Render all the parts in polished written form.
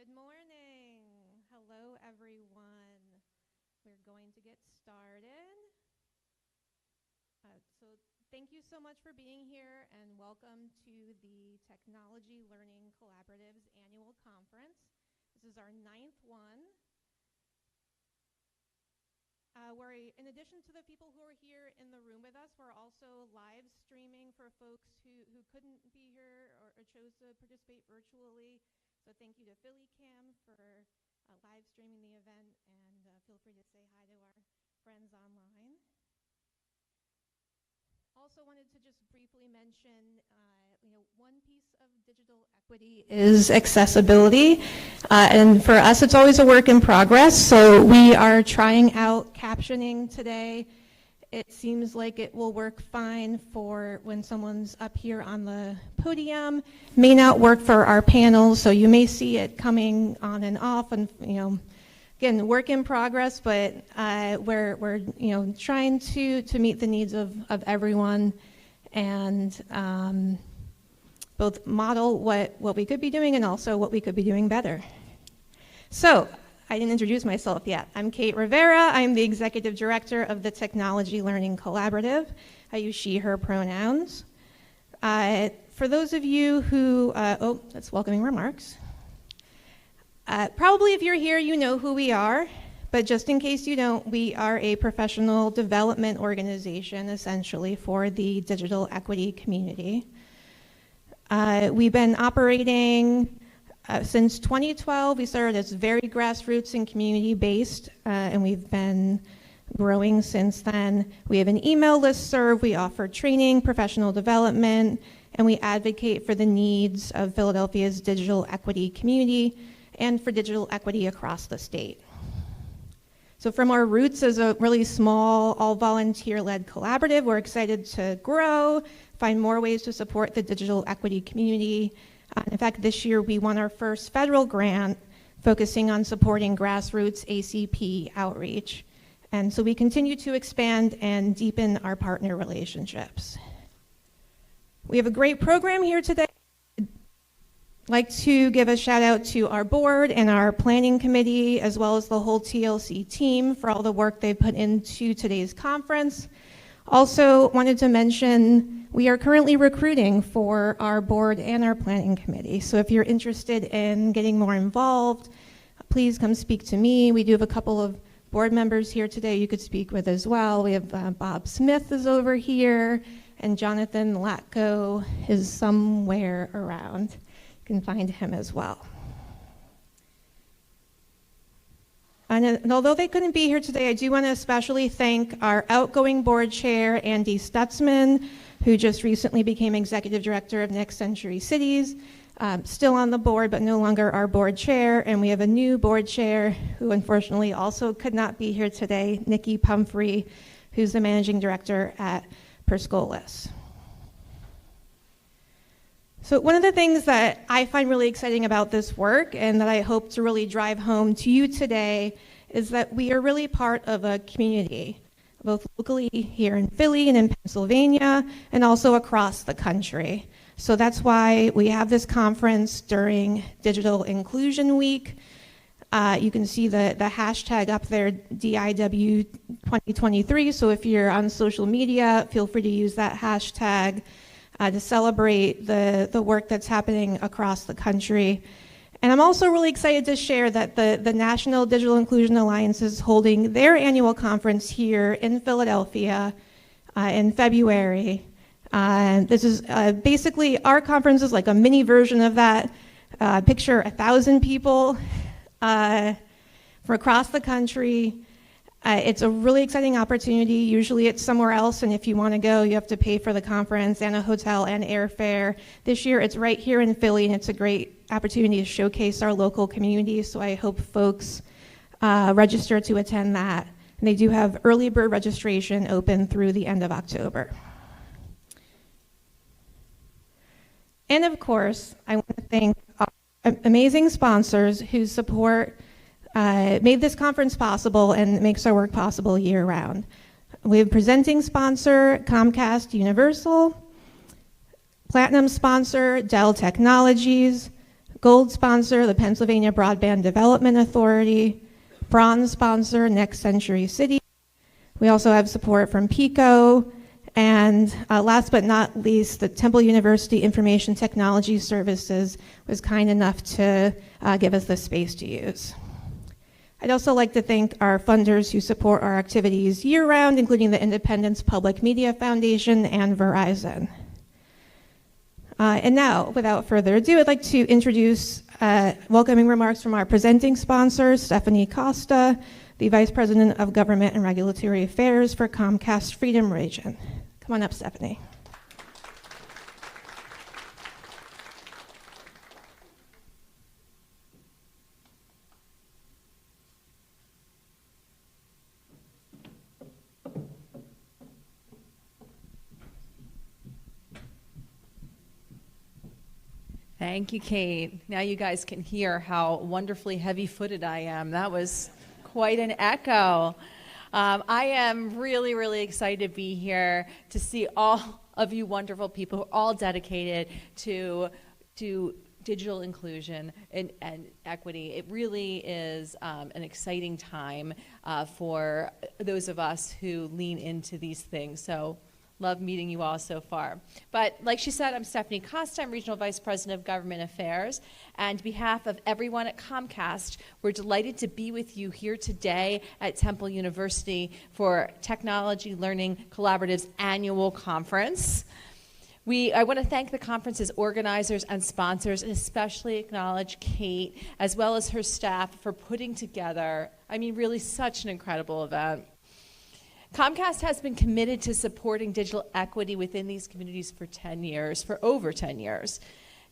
Good morning. Hello, everyone. We're going to get started. So thank you so much for being here and welcome to the Technology Learning Collaborative's annual conference. This is our 9th one. In addition to the people who are here in the room with us, we're also live streaming for folks who couldn't be here or chose to participate virtually. So thank you to PhillyCam for live streaming the event, and feel free to say hi to our friends online. Also wanted to just briefly mention, one piece of digital equity is accessibility. And for us, it's always a work in progress. So we are trying out captioning today. It seems like it will work fine for when someone's up here on the podium. May not work for our panels, so you may see it coming on and off, and again, work in progress, but we're trying to meet the needs of everyone and both model what we could be doing and also what we could be doing better. So, I didn't introduce myself yet. I'm Kate Rivera. I'm the Executive Director of the Technology Learning Collaborative. I use she, her pronouns. For those of you who, that's welcoming remarks. Probably if you're here, you know who we are, but just in case you don't, we are a professional development organization, essentially, for the digital equity community. We've been operating since 2012. We started as very grassroots and community-based, and we've been growing since then. We have an email listserv, we offer training, professional development, and we advocate for the needs of Philadelphia's digital equity community and for digital equity across the state. So from our roots as a really small, all volunteer-led collaborative, we're excited to grow, find more ways to support the digital equity community. In fact, this year we won our first federal grant focusing on supporting grassroots ACP outreach. And so we continue to expand and deepen our partner relationships. We have a great program here today. I'd like to give a shout out to our board and our planning committee, as well as the whole TLC team for all the work they've put into today's conference. Also wanted to mention we are currently recruiting for our board and our planning committee. So if you're interested in getting more involved, please come speak to me. We do have a couple of board members here today you could speak with as well. We have Bob Smith is over here, and Jonathan Latko is somewhere around. You can find him as well. And although they couldn't be here today, I do want to especially thank our outgoing board chair, Andy Stutzman, who just recently became executive director of Next Century Cities, still on the board, but no longer our board chair. And we have a new board chair who unfortunately also could not be here today, Nikki Pumphrey, who's the managing director at Perscolis. So one of the things that I find really exciting about this work and that I hope to really drive home to you today is that we are really part of a community, both locally here in Philly and in Pennsylvania, and also across the country. So that's why we have this conference during Digital Inclusion Week. You can see the hashtag up there, DIW 2023. So if you're on social media, feel free to use that hashtag to celebrate the work that's happening across the country. And I'm also really excited to share that the National Digital Inclusion Alliance is holding their annual conference here in Philadelphia in February. This is basically, our conference is like a mini version of that. Picture 1,000 people from across the country. It's a really exciting opportunity. Usually it's somewhere else, and if you want to go, you have to pay for the conference and a hotel and airfare. This year it's right here in Philly, and it's a great opportunity to showcase our local community, so I hope folks register to attend that. And they do have early bird registration open through the end of October. And of course, I want to thank our amazing sponsors whose support made this conference possible and makes our work possible year-round. We have presenting sponsor, Comcast Universal, platinum sponsor, Dell Technologies, Gold sponsor, the Pennsylvania Broadband Development Authority. Bronze sponsor, Next Century City. We also have support from PICO. And last but not least, the Temple University Information Technology Services was kind enough to give us the space to use. I'd also like to thank our funders who support our activities year-round, including the Independence Public Media Foundation and Verizon. And now, without further ado, I'd like to introduce welcoming remarks from our presenting sponsor, Stephanie Kosta, the Vice President of Government and Regulatory Affairs for Comcast Freedom Region. Come on up, Stephanie. Thank you, Kate. Now you guys can hear how wonderfully heavy-footed I am. That was quite an echo. I am really, really excited to be here to see all of you wonderful people who are all dedicated to digital inclusion and equity. It really is an exciting time for those of us who lean into these things. So love meeting you all so far. But like she said, I'm Stephanie Kosta. I'm Regional Vice President of Government Affairs. And on behalf of everyone at Comcast, we're delighted to be with you here today at Temple University for Technology Learning Collaborative's annual conference. I want to thank the conference's organizers and sponsors, and especially acknowledge Kate, as well as her staff, for putting together, really such an incredible event. Comcast has been committed to supporting digital equity within these communities for over 10 years.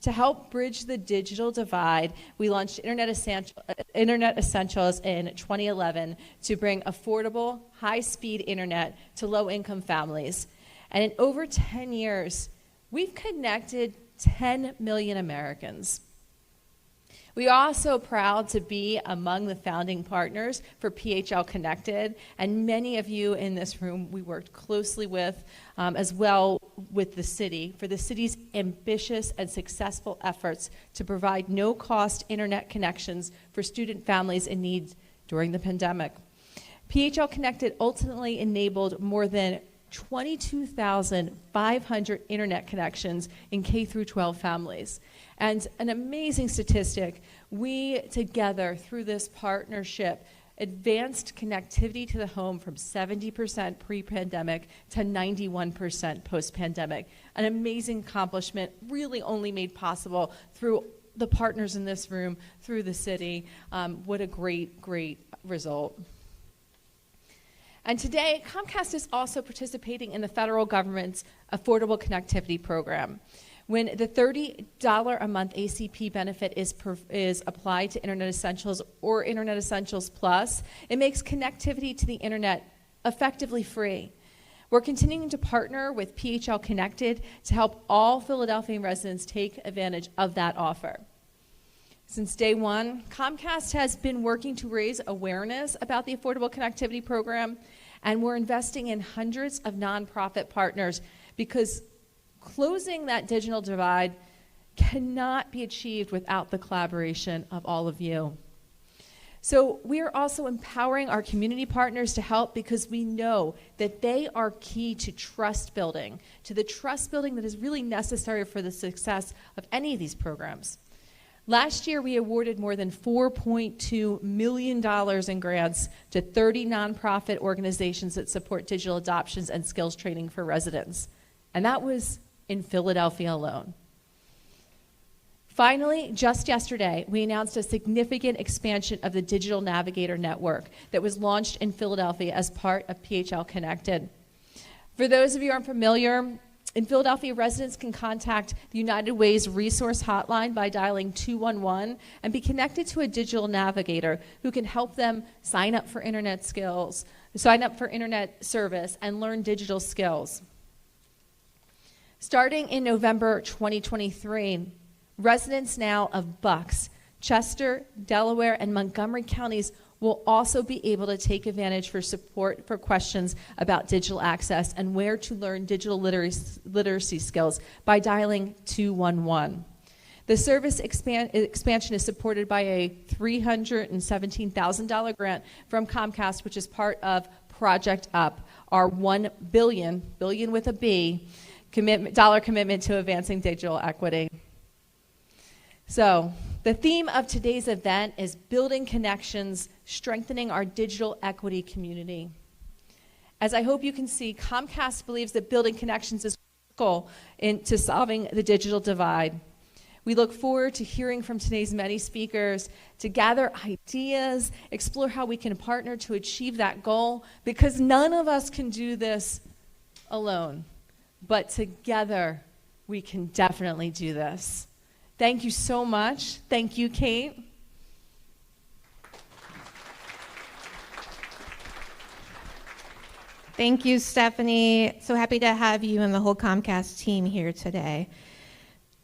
To help bridge the digital divide, we launched Internet Essentials in 2011 to bring affordable, high-speed internet to low-income families. And in over 10 years, we've connected 10 million Americans. We are also proud to be among the founding partners for PHL Connected, and many of you in this room we worked closely with, as well with the city, for the city's ambitious and successful efforts to provide no-cost internet connections for student families in need during the pandemic. PHL Connected ultimately enabled more than 22,500 internet connections in K-12 families. And an amazing statistic, we together, through this partnership, advanced connectivity to the home from 70% pre-pandemic to 91% post-pandemic. An amazing accomplishment, really only made possible through the partners in this room, through the city. What a great, great result. And today, Comcast is also participating in the federal government's Affordable Connectivity Program. When the $30 a month ACP benefit is applied to Internet Essentials or Internet Essentials Plus, it makes connectivity to the internet effectively free. We're continuing to partner with PHL Connected to help all Philadelphia residents take advantage of that offer. Since day one, Comcast has been working to raise awareness about the Affordable Connectivity Program, and we're investing in hundreds of nonprofit partners because closing that digital divide cannot be achieved without the collaboration of all of you. So we are also empowering our community partners to help because we know that they are key to trust building, to the trust building that is really necessary for the success of any of these programs. Last year, we awarded more than $4.2 million in grants to 30 nonprofit organizations that support digital adoptions and skills training for residents. And that was in Philadelphia alone. Finally, just yesterday, we announced a significant expansion of the Digital Navigator network that was launched in Philadelphia as part of PHL Connected. For those of you who aren't familiar, in Philadelphia, residents can contact the United Way's resource hotline by dialing 211 and be connected to a digital navigator who can help them sign up for internet service, and learn digital skills. Starting in November 2023, residents now of Bucks, Chester, Delaware, and Montgomery counties will also be able to take advantage for support for questions about digital access and where to learn digital literacy skills by dialing 211. The service expansion is supported by a $317,000 grant from Comcast, which is part of Project Up, our $1 billion with a B, commitment to advancing digital equity. So, the theme of today's event is building connections, strengthening our digital equity community. As I hope you can see, Comcast believes that building connections is critical to solving the digital divide. We look forward to hearing from today's many speakers, to gather ideas, explore how we can partner to achieve that goal, because none of us can do this alone. But together, we can definitely do this. Thank you so much. Thank you, Kate. Thank you, Stephanie. So happy to have you and the whole Comcast team here today.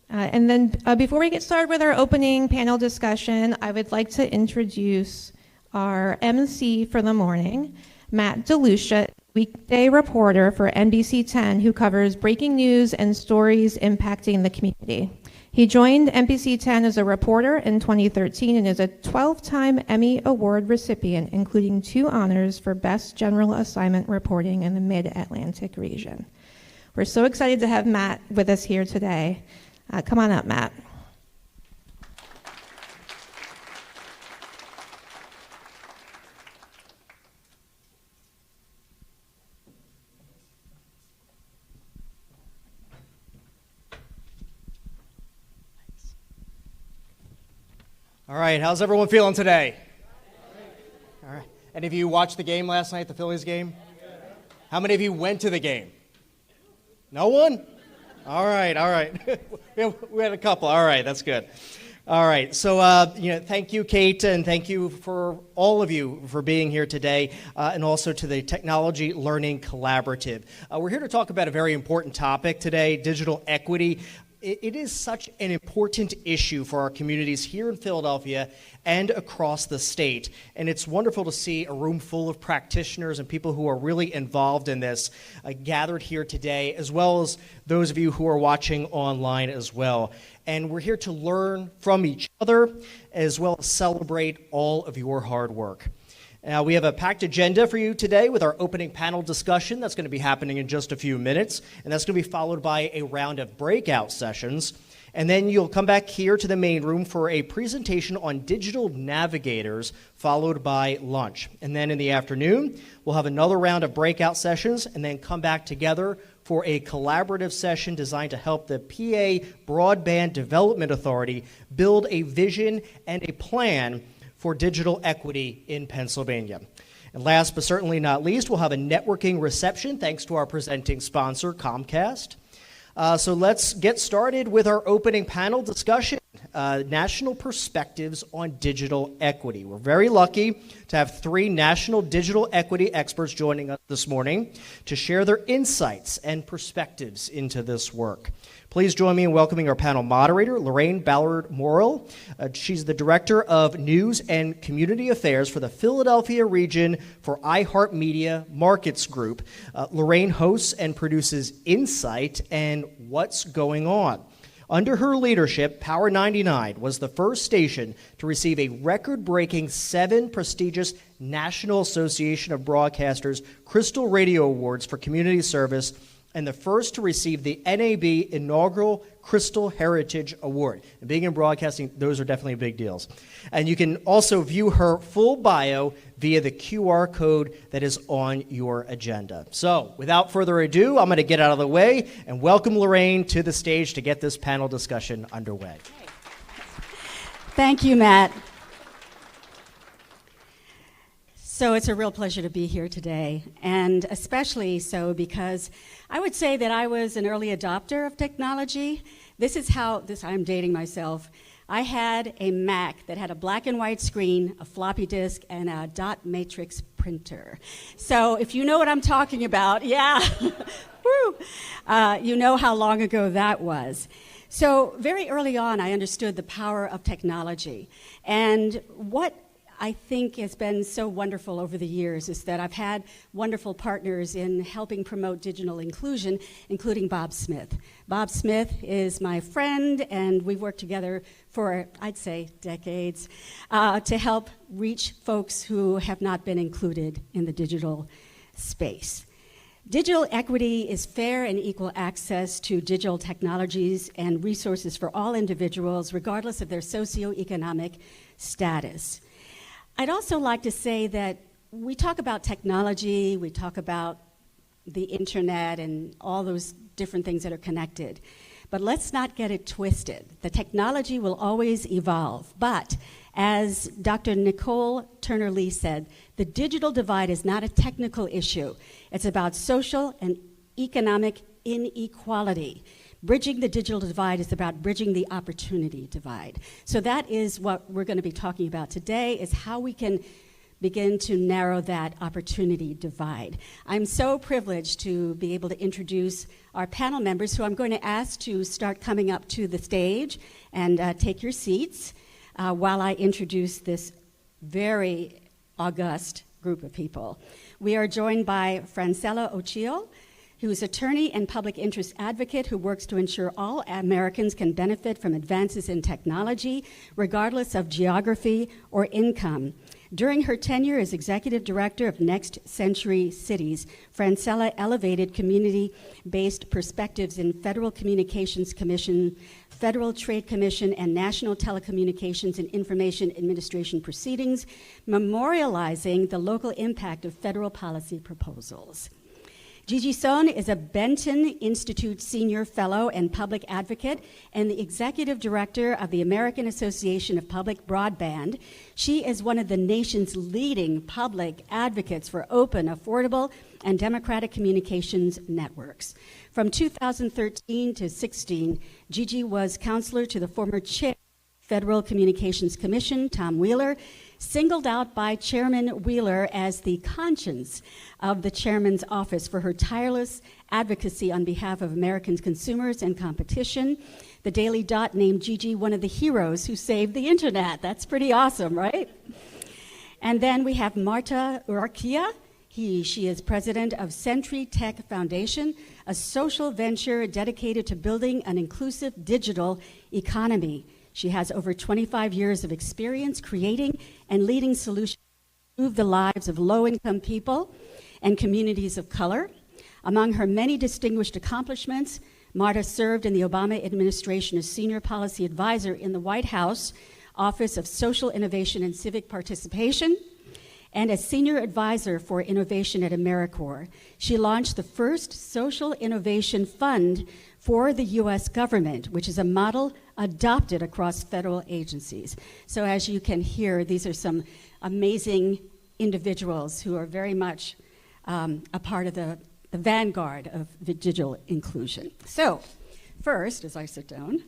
And then before we get started with our opening panel discussion, I would like to introduce our MC for the morning, Matt DeLucia, weekday reporter for NBC 10, who covers breaking news and stories impacting the community. He joined NBC 10 as a reporter in 2013 and is a 12-time Emmy Award recipient, including 2 honors for Best General Assignment Reporting in the Mid-Atlantic region. We're so excited to have Matt with us here today. Come on up, Matt. All right, how's everyone feeling today? All right. Any of you watched the game last night, the Phillies game? How many of you went to the game? No one? All right. We had a couple. All right, that's good. All right, so thank you, Kate, and thank you for all of you for being here today, and also to the Technology Learning Collaborative. We're here to talk about a very important topic today, digital equity. It is such an important issue for our communities here in Philadelphia and across the state. And it's wonderful to see a room full of practitioners and people who are really involved in this gathered here today, as well as those of you who are watching online as well. And we're here to learn from each other, as well as celebrate all of your hard work. Now, we have a packed agenda for you today with our opening panel discussion that's going to be happening in just a few minutes, and that's going to be followed by a round of breakout sessions. And then you'll come back here to the main room for a presentation on digital navigators, followed by lunch. And then in the afternoon, we'll have another round of breakout sessions, and then come back together for a collaborative session designed to help the PA Broadband Development Authority build a vision and a plan for digital equity in Pennsylvania. And last but certainly not least, we'll have a networking reception thanks to our presenting sponsor, Comcast. So let's get started with our opening panel discussion, National Perspectives on Digital Equity. We're very lucky to have 3 national digital equity experts joining us this morning to share their insights and perspectives into this work. Please join me in welcoming our panel moderator, Loraine Ballard Morrill. She's the Director of News and Community Affairs for the Philadelphia region for iHeartMedia Markets Group. Loraine hosts and produces Insight and What's Going On. Under her leadership, Power 99 was the first station to receive a record-breaking 7 prestigious National Association of Broadcasters Crystal Radio Awards for community service, and the first to receive the NAB inaugural Crystal Heritage Award. And being in broadcasting, those are definitely big deals. And you can also view her full bio via the QR code that is on your agenda. So, without further ado, I'm going to get out of the way and welcome Loraine to the stage to get this panel discussion underway. Thank you, Matt. So it's a real pleasure to be here today, and especially so because I would say that I was an early adopter of technology. I'm dating myself. I had a Mac that had a black and white screen, a floppy disk, and a dot matrix printer. So if you know what I'm talking about, yeah, you know how long ago that was. So very early on, I understood the power of technology, and what I think has been so wonderful over the years is that I've had wonderful partners in helping promote digital inclusion, including Bob Smith. Bob Smith is my friend, and we've worked together for, I'd say, decades to help reach folks who have not been included in the digital space. Digital equity is fair and equal access to digital technologies and resources for all individuals, regardless of their socioeconomic status. I'd also like to say that we talk about technology, we talk about the internet and all those different things that are connected, but let's not get it twisted. The technology will always evolve, but as Dr. Nicole Turner-Lee said, the digital divide is not a technical issue. It's about social and economic inequality. Bridging the digital divide is about bridging the opportunity divide. So that is what we're going to be talking about today, is how we can begin to narrow that opportunity divide. I'm so privileged to be able to introduce our panel members, who I'm going to ask to start coming up to the stage and take your seats while I introduce this very august group of people. We are joined by Francella Ochillo, who is attorney and public interest advocate who works to ensure all Americans can benefit from advances in technology, regardless of geography or income. During her tenure as executive director of Next Century Cities, Francella elevated community-based perspectives in Federal Communications Commission, Federal Trade Commission, and National Telecommunications and Information Administration proceedings, memorializing the local impact of federal policy proposals. Gigi Sohn is a Benton Institute Senior Fellow and Public Advocate and the Executive Director of the American Association of Public Broadband. She is one of the nation's leading public advocates for open, affordable, and democratic communications networks. From 2013 to 16, Gigi was counselor to the former chair of the Federal Communications Commission, Tom Wheeler, singled out by Chairman Wheeler as the conscience of the chairman's office for her tireless advocacy on behalf of American consumers and competition. The Daily Dot named Gigi one of the heroes who saved the internet. That's pretty awesome, right? And then we have Marta Urquilla. She is president of Centri Tech Foundation, a social venture dedicated to building an inclusive digital economy. She has over 25 years of experience creating and leading solutions to improve the lives of low-income people and communities of color. Among her many distinguished accomplishments, Marta served in the Obama administration as senior policy advisor in the White House Office of Social Innovation and Civic Participation, and as senior advisor for innovation at AmeriCorps. She launched the first social innovation fund for the U.S. government, which is a model adopted across federal agencies. So as you can hear, these are some amazing individuals who are very much a part of the vanguard of the digital inclusion. So first, as I sit down,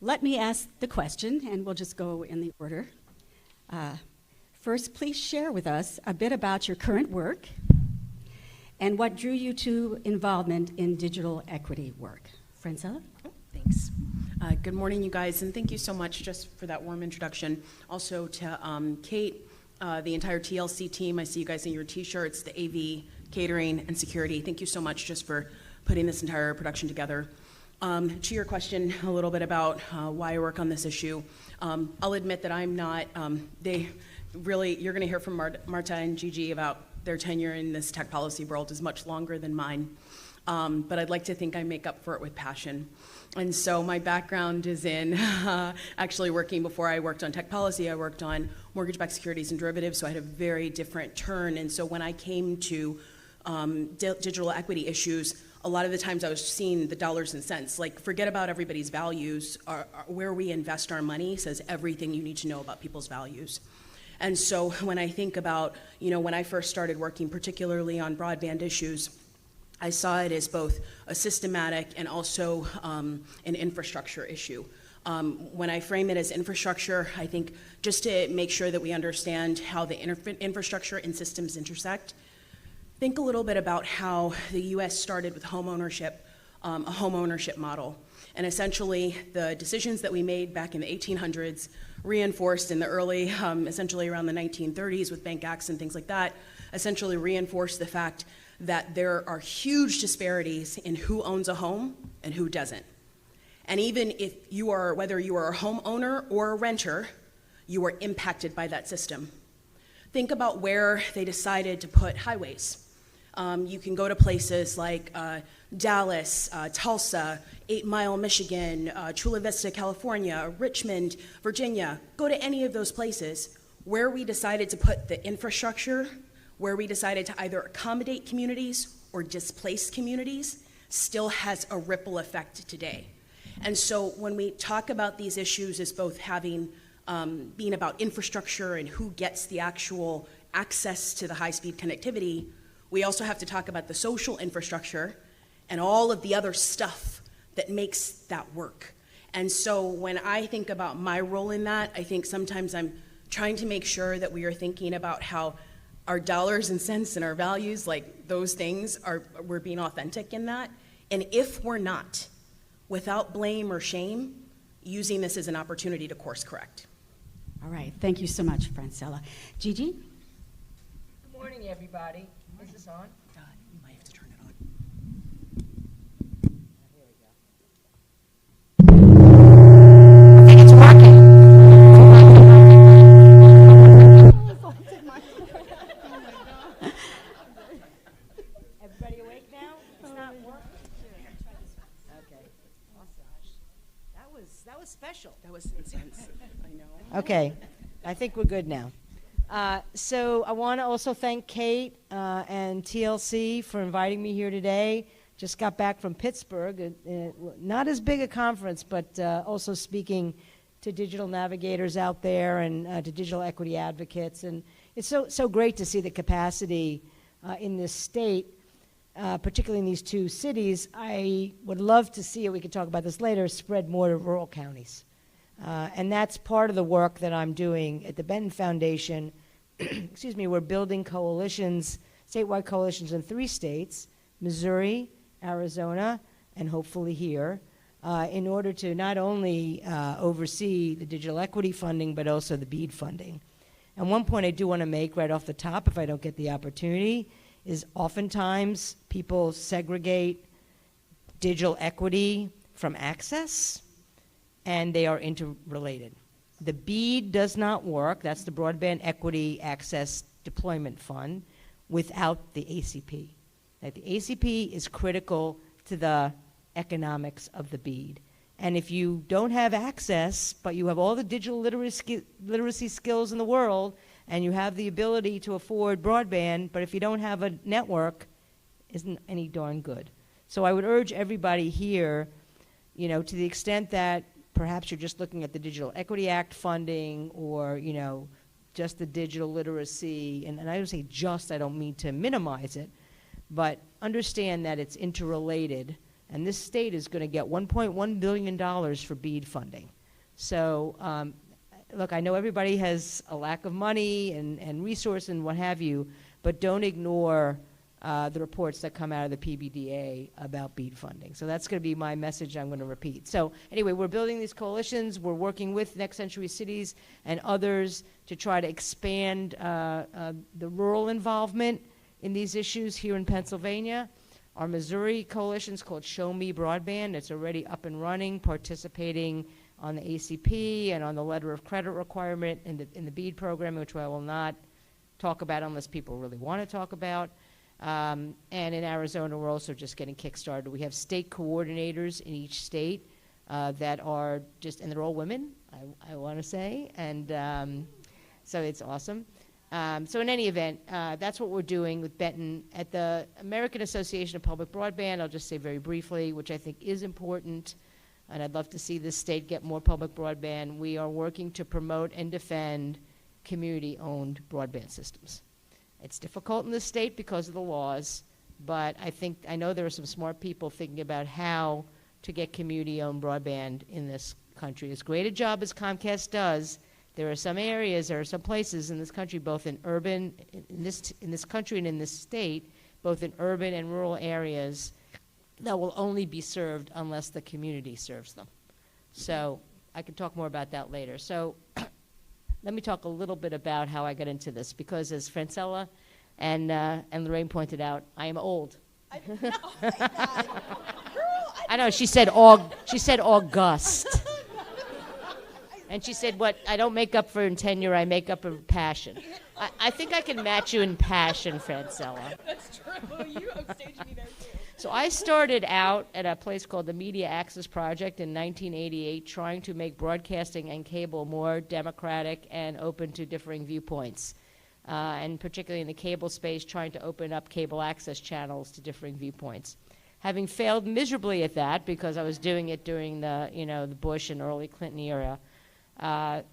let me ask the question, and we'll just go in the order. First, please share with us a bit about your current work and what drew you to involvement in digital equity work. Francella? Thanks. Good morning, you guys, and thank you so much just for that warm introduction. Also to Kate, the entire TLC team. I see you guys in your t-shirts, the AV, catering, and security. Thank you so much just for putting this entire production together. To your question a little bit about why I work on this issue, I'll admit that I'm not, you're gonna hear from Marta and Gigi about their tenure in this tech policy world is much longer than mine. But I'd like to think I make up for it with passion. And so my background is in actually working before I worked on tech policy. I worked on mortgage-backed securities and derivatives, so I had a very different turn. And so when I came to digital equity issues, a lot of the times I was seeing the dollars and cents. Like, forget about everybody's values. Where we invest our money says everything you need to know about people's values. And so when I think about, when I first started working particularly on broadband issues, I saw it as both a systematic and also an infrastructure issue. When I frame it as infrastructure, I think just to make sure that we understand how the infrastructure and systems intersect, think a little bit about how the US started with home ownership, a home ownership model. And essentially, the decisions that we made back in the 1800s reinforced in the early, essentially around the 1930s with bank acts and things like that, essentially reinforced the fact that there are huge disparities in who owns a home and who doesn't. And even if you are, whether you are a homeowner or a renter, you are impacted by that system. Think about where they decided to put highways. You can go to places like Dallas, Tulsa, 8 Mile, Michigan, Chula Vista, California, Richmond, Virginia. Go to any of those places where we decided to put the infrastructure, where we decided to either accommodate communities or displace communities, still has a ripple effect today. And so when we talk about these issues as both having, being about infrastructure and who gets the actual access to the high-speed connectivity, we also have to talk about the social infrastructure and all of the other stuff that makes that work. And so when I think about my role in that, I think sometimes I'm trying to make sure that we are thinking about how our dollars and cents and our values, like those things, we're being authentic in that. And if we're not, without blame or shame, using this as an opportunity to course correct. All right, thank you so much, Francella. Gigi? Good morning, everybody. Is this on? You might have to turn it on. Here we go. I think it's working. Everybody awake now? It's not working? Okay. Awesome. That was special. That was intense. I know. Okay. I think we're good now. So I want to also thank Kate and TLC for inviting me here today. Just got back from Pittsburgh. Not as big a conference, but also speaking to digital navigators out there and to digital equity advocates. And it's so great to see the capacity in this state, particularly in these two cities. I would love to see it, we could talk about this later, spread more to rural counties. And that's part of the work that I'm doing at the Benton Foundation. Excuse me, we're building coalitions, statewide coalitions in 3 states, Missouri, Arizona, and hopefully here, in order to not only oversee the digital equity funding, but also the BEAD funding. And one point I do want to make right off the top, if I don't get the opportunity, is oftentimes people segregate digital equity from access, and they are interrelated. The BEAD does not work, that's the Broadband Equity Access Deployment Fund, without the ACP. Like, the ACP is critical to the economics of the BEAD. And if you don't have access, but you have all the digital literacy skills in the world, and you have the ability to afford broadband, but if you don't have a network, isn't any darn good. So I would urge everybody here, you know, to the extent that perhaps you're just looking at the Digital Equity Act funding or, you know, just the digital literacy, and I don't say just, I don't mean to minimize it, but understand that it's interrelated, and this state is going to get $1.1 billion for BEAD funding. So, look, I know everybody has a lack of money and resource and what have you, but don't ignore the reports that come out of the PBDA about BEAD funding. So that's going to be my message I'm going to repeat. So anyway, we're building these coalitions. We're working with Next Century Cities and others to try to expand the rural involvement in these issues here in Pennsylvania. Our Missouri coalition is called Show Me Broadband. It's already up and running, participating on the ACP and on the letter of credit requirement in the BEAD program, which I will not talk about unless people really want to talk about. And in Arizona, we're also just getting kickstarted. We have state coordinators in each state that are just, and they're all women, I want to say, and so it's awesome. So in any event, that's what we're doing with Benton. At the American Association of Public Broadband, I'll just say very briefly, which I think is important, and I'd love to see this state get more public broadband. We are working to promote and defend community-owned broadband systems. It's difficult in this state because of the laws, but I know there are some smart people thinking about how to get community-owned broadband in this country. As great a job as Comcast does, there are some areas, there are some places in this country, both in urban, in this country and in this state, both in urban and rural areas, that will only be served unless the community serves them. So I can talk more about that later. So let me talk a little bit about how I got into this, because as Francella and Loraine pointed out, I am old. I know, she said August. And she said, what, I don't make up for in tenure, I make up for passion. I think I can match you in passion, Francella. That's true. You upstage me there too. So I started out at a place called the Media Access Project in 1988, trying to make broadcasting and cable more democratic and open to differing viewpoints. And particularly in the cable space, trying to open up cable access channels to differing viewpoints. Having failed miserably at that, because I was doing it during the Bush and early Clinton era, the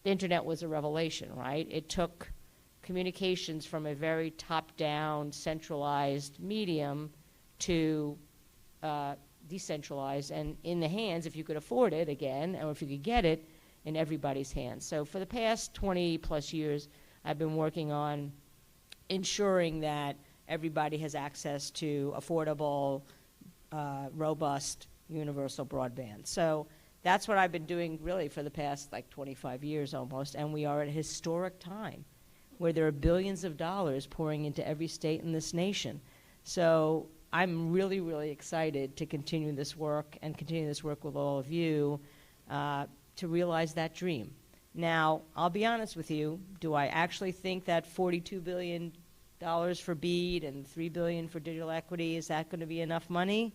internet was a revelation, right? It took communications from a very top-down, centralized medium to decentralized and in the hands, if you could afford it again, or if you could get it, in everybody's hands. So for the past 20 plus years, I've been working on ensuring that everybody has access to affordable, robust, universal broadband. So that's what I've been doing really for the past 25 years almost, and we are at a historic time where there are billions of dollars pouring into every state in this nation. So I'm really, really excited to continue this work and continue this work with all of you to realize that dream. Now, I'll be honest with you, do I actually think that $42 billion for BEAD and $3 billion for digital equity, is that going to be enough money?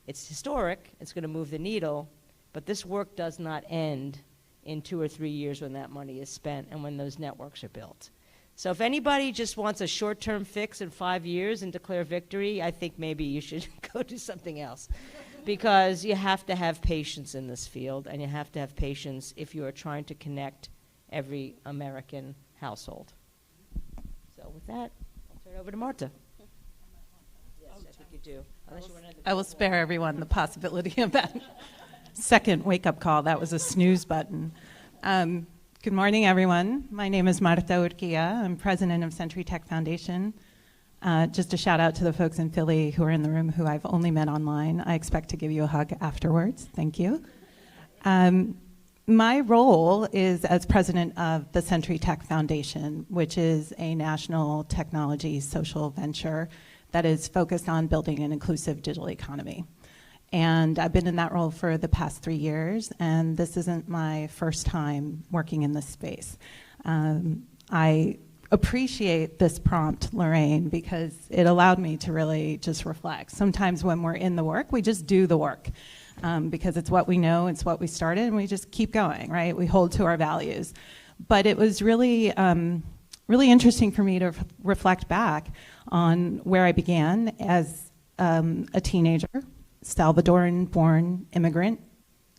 It's historic, it's going to move the needle, but this work does not end in 2 or 3 years when that money is spent and when those networks are built. So if anybody just wants a short-term fix in 5 years and declare victory, I think maybe you should go do something else. Because you have to have patience in this field, and you have to have patience if you are trying to connect every American household. So with that, I'll turn it over to Marta. Yes, I think you do. I will spare everyone the possibility of that second wake-up call. That was a snooze button. Good morning, everyone. My name is Marta Urquilla. I'm president of Centri Tech Foundation. Just a shout out to the folks in Philly who are in the room who I've only met online. I expect to give you a hug afterwards. Thank you. My role is as president of the Centri Tech Foundation, which is a national technology social venture that is focused on building an inclusive digital economy. And I've been in that role for the past 3 years, and this isn't my first time working in this space. I appreciate this prompt, Loraine, because it allowed me to really just reflect. Sometimes when we're in the work, we just do the work because it's what we know, it's what we started, and we just keep going, right? We hold to our values. But it was really, really interesting for me to reflect back on where I began as a teenager, Salvadoran-born immigrant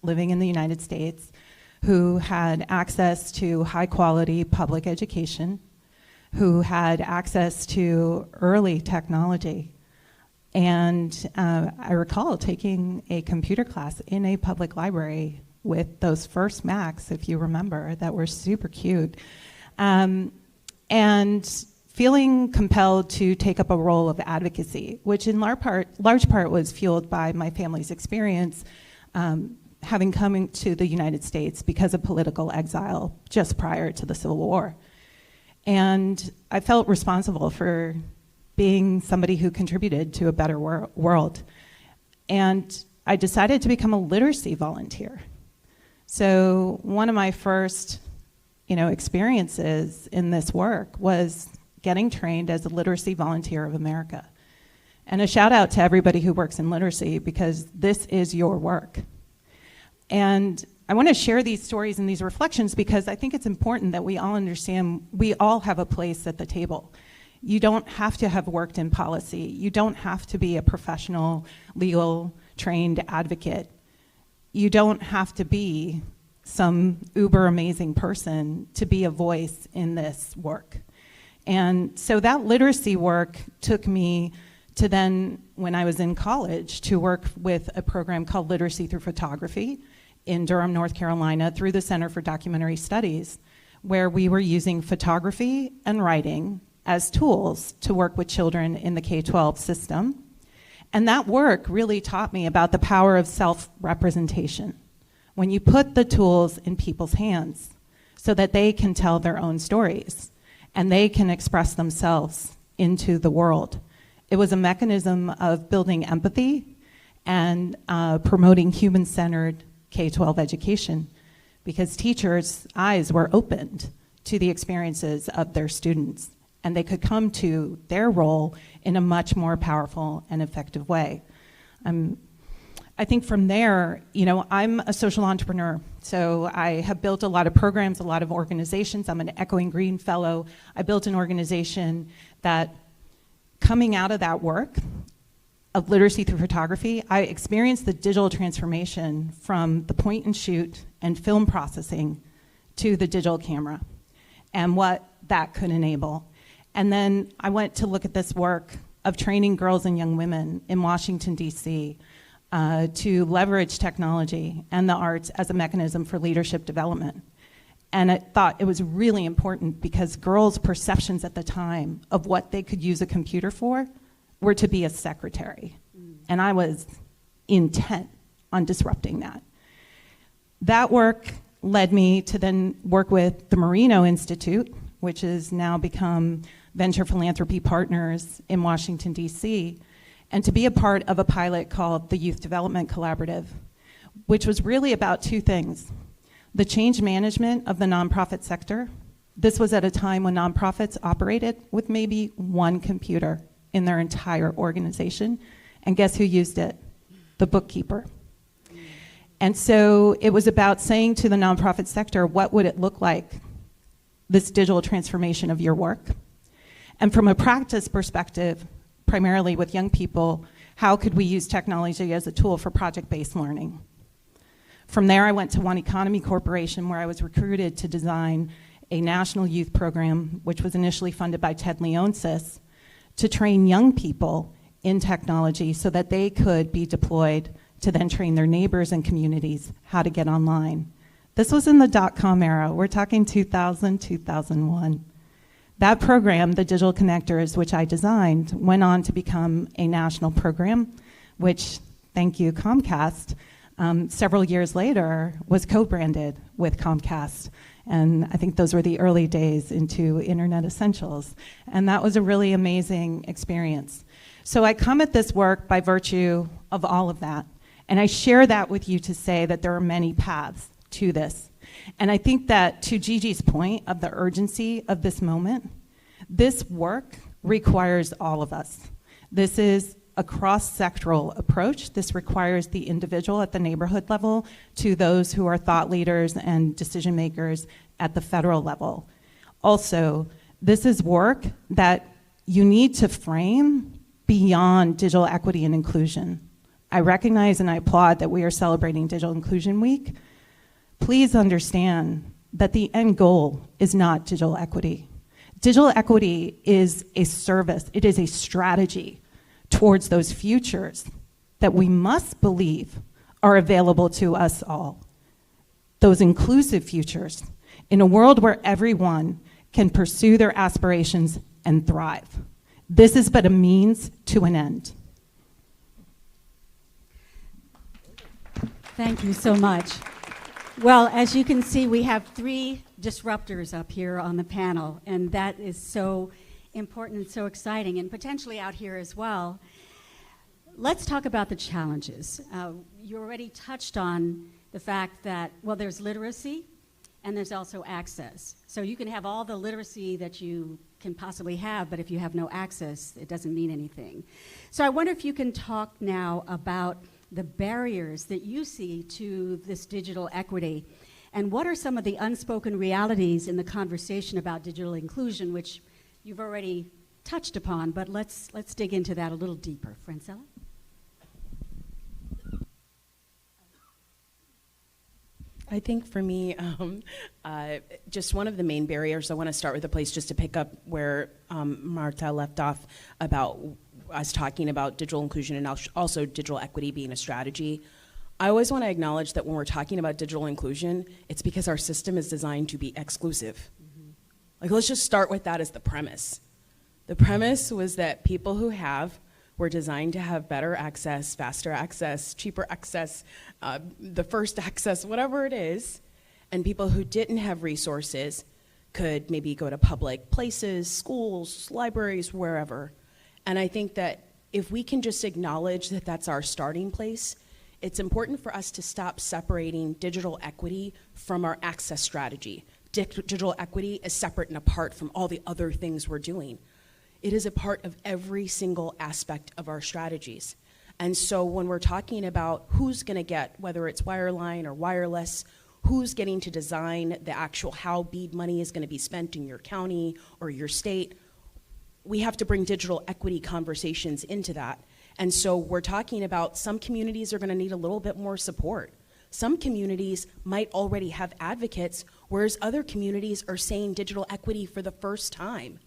living in the United States who had access to high-quality public education, who had access to early technology. And I recall taking a computer class in a public library with those first Macs, if you remember, that were super cute. And feeling compelled to take up a role of advocacy, which in large part was fueled by my family's experience having come to the United States because of political exile just prior to the Civil War. And I felt responsible for being somebody who contributed to a better world. And I decided to become a literacy volunteer. So one of my first experiences in this work was getting trained as a Literacy Volunteer of America. And a shout out to everybody who works in literacy, because this is your work. And I want to share these stories and these reflections because I think it's important that we all understand we all have a place at the table. You don't have to have worked in policy. You don't have to be a professional, legal, trained advocate. You don't have to be some uber amazing person to be a voice in this work. And so that literacy work took me to then, when I was in college, to work with a program called Literacy Through Photography in Durham, North Carolina, through the Center for Documentary Studies, where we were using photography and writing as tools to work with children in the K-12 system. And that work really taught me about the power of self-representation when you put the tools in people's hands. so that they can tell their own stories and they can express themselves into the world. It was a mechanism of building empathy and promoting human-centered K-12 education, because teachers' eyes were opened to the experiences of their students, and they could come to their role in a much more powerful and effective way. I think from there, I'm a social entrepreneur, so I have built a lot of programs, a lot of organizations. I'm an Echoing Green Fellow. I built an organization that, coming out of that work of literacy through photography, I experienced the digital transformation from the point and shoot and film processing to the digital camera and what that could enable. And then I went to look at this work of training girls and young women in Washington, D.C., to leverage technology and the arts as a mechanism for leadership development. And I thought it was really important because girls' perceptions at the time of what they could use a computer for were to be a secretary. And I was intent on disrupting that. That work led me to then work with the Marino Institute, which has now become Venture Philanthropy Partners in Washington, D.C., and to be a part of a pilot called the Youth Development Collaborative, which was really about two things: the change management of the nonprofit sector. This was at a time when nonprofits operated with maybe one computer in their entire organization, and guess who used it? The bookkeeper. And so it was about saying to the nonprofit sector, what would it look like, this digital transformation of your work? And from a practice perspective, primarily with young people, how could we use technology as a tool for project-based learning? From there, I went to One Economy Corporation, where I was recruited to design a national youth program, which was initially funded by Ted Leonsis, to train young people in technology so that they could be deployed to then train their neighbors and communities how to get online. This was in the dot-com era. We're talking 2000, 2001. That program, the Digital Connectors, which I designed, went on to become a national program, which, thank you, Comcast, several years later was co-branded with Comcast. And I think those were the early days into Internet Essentials. And that was a really amazing experience. So I come at this work by virtue of all of that. And I share that with you to say that there are many paths to this. And I think that, to Gigi's point of the urgency of this moment, this work requires all of us. This is a cross-sectoral approach. This requires the individual at the neighborhood level to those who are thought leaders and decision makers at the federal level. Also, this is work that you need to frame beyond digital equity and inclusion. I recognize and I applaud that we are celebrating Digital Inclusion Week. Please understand that the end goal is not digital equity. Digital equity is a service, it is a strategy towards those futures that we must believe are available to us all. Those inclusive futures in a world where everyone can pursue their aspirations and thrive. This is but a means to an end. Thank you so much. Well, as you can see, we have three disruptors up here on the panel, and that is so important and so exciting, and potentially out here as well. Let's talk about the challenges. You already touched on the fact that, well, there's literacy, and there's also access. So you can have all the literacy that you can possibly have, but if you have no access, it doesn't mean anything. So I wonder if you can talk now about the barriers that you see to this digital equity, and what are some of the unspoken realities in the conversation about digital inclusion, which you've already touched upon, but let's dig into that a little deeper. Francella? I think for me, just one of the main barriers, I want to start with a place just to pick up where Marta left off about us talking about digital inclusion and also digital equity being a strategy. I always want to acknowledge that when we're talking about digital inclusion, it's because our system is designed to be exclusive. Mm-hmm. Like, let's just start with that as the premise. The premise was that people who were designed to have better access, faster access, cheaper access, the first access, whatever it is, And people who didn't have resources could maybe go to public places, schools, libraries, wherever. And I think that if we can just acknowledge that that's our starting place, it's important for us to stop separating digital equity from our access strategy. Digital equity is separate and apart from all the other things we're doing. It is a part of every single aspect of our strategies. And so when we're talking about who's gonna get, whether it's wireline or wireless, who's getting to design the actual how BEAD money is gonna be spent in your county or your state, we have to bring digital equity conversations into that. And so we're talking about some communities are gonna need a little bit more support. Some communities might already have advocates, whereas other communities are saying digital equity for the first time.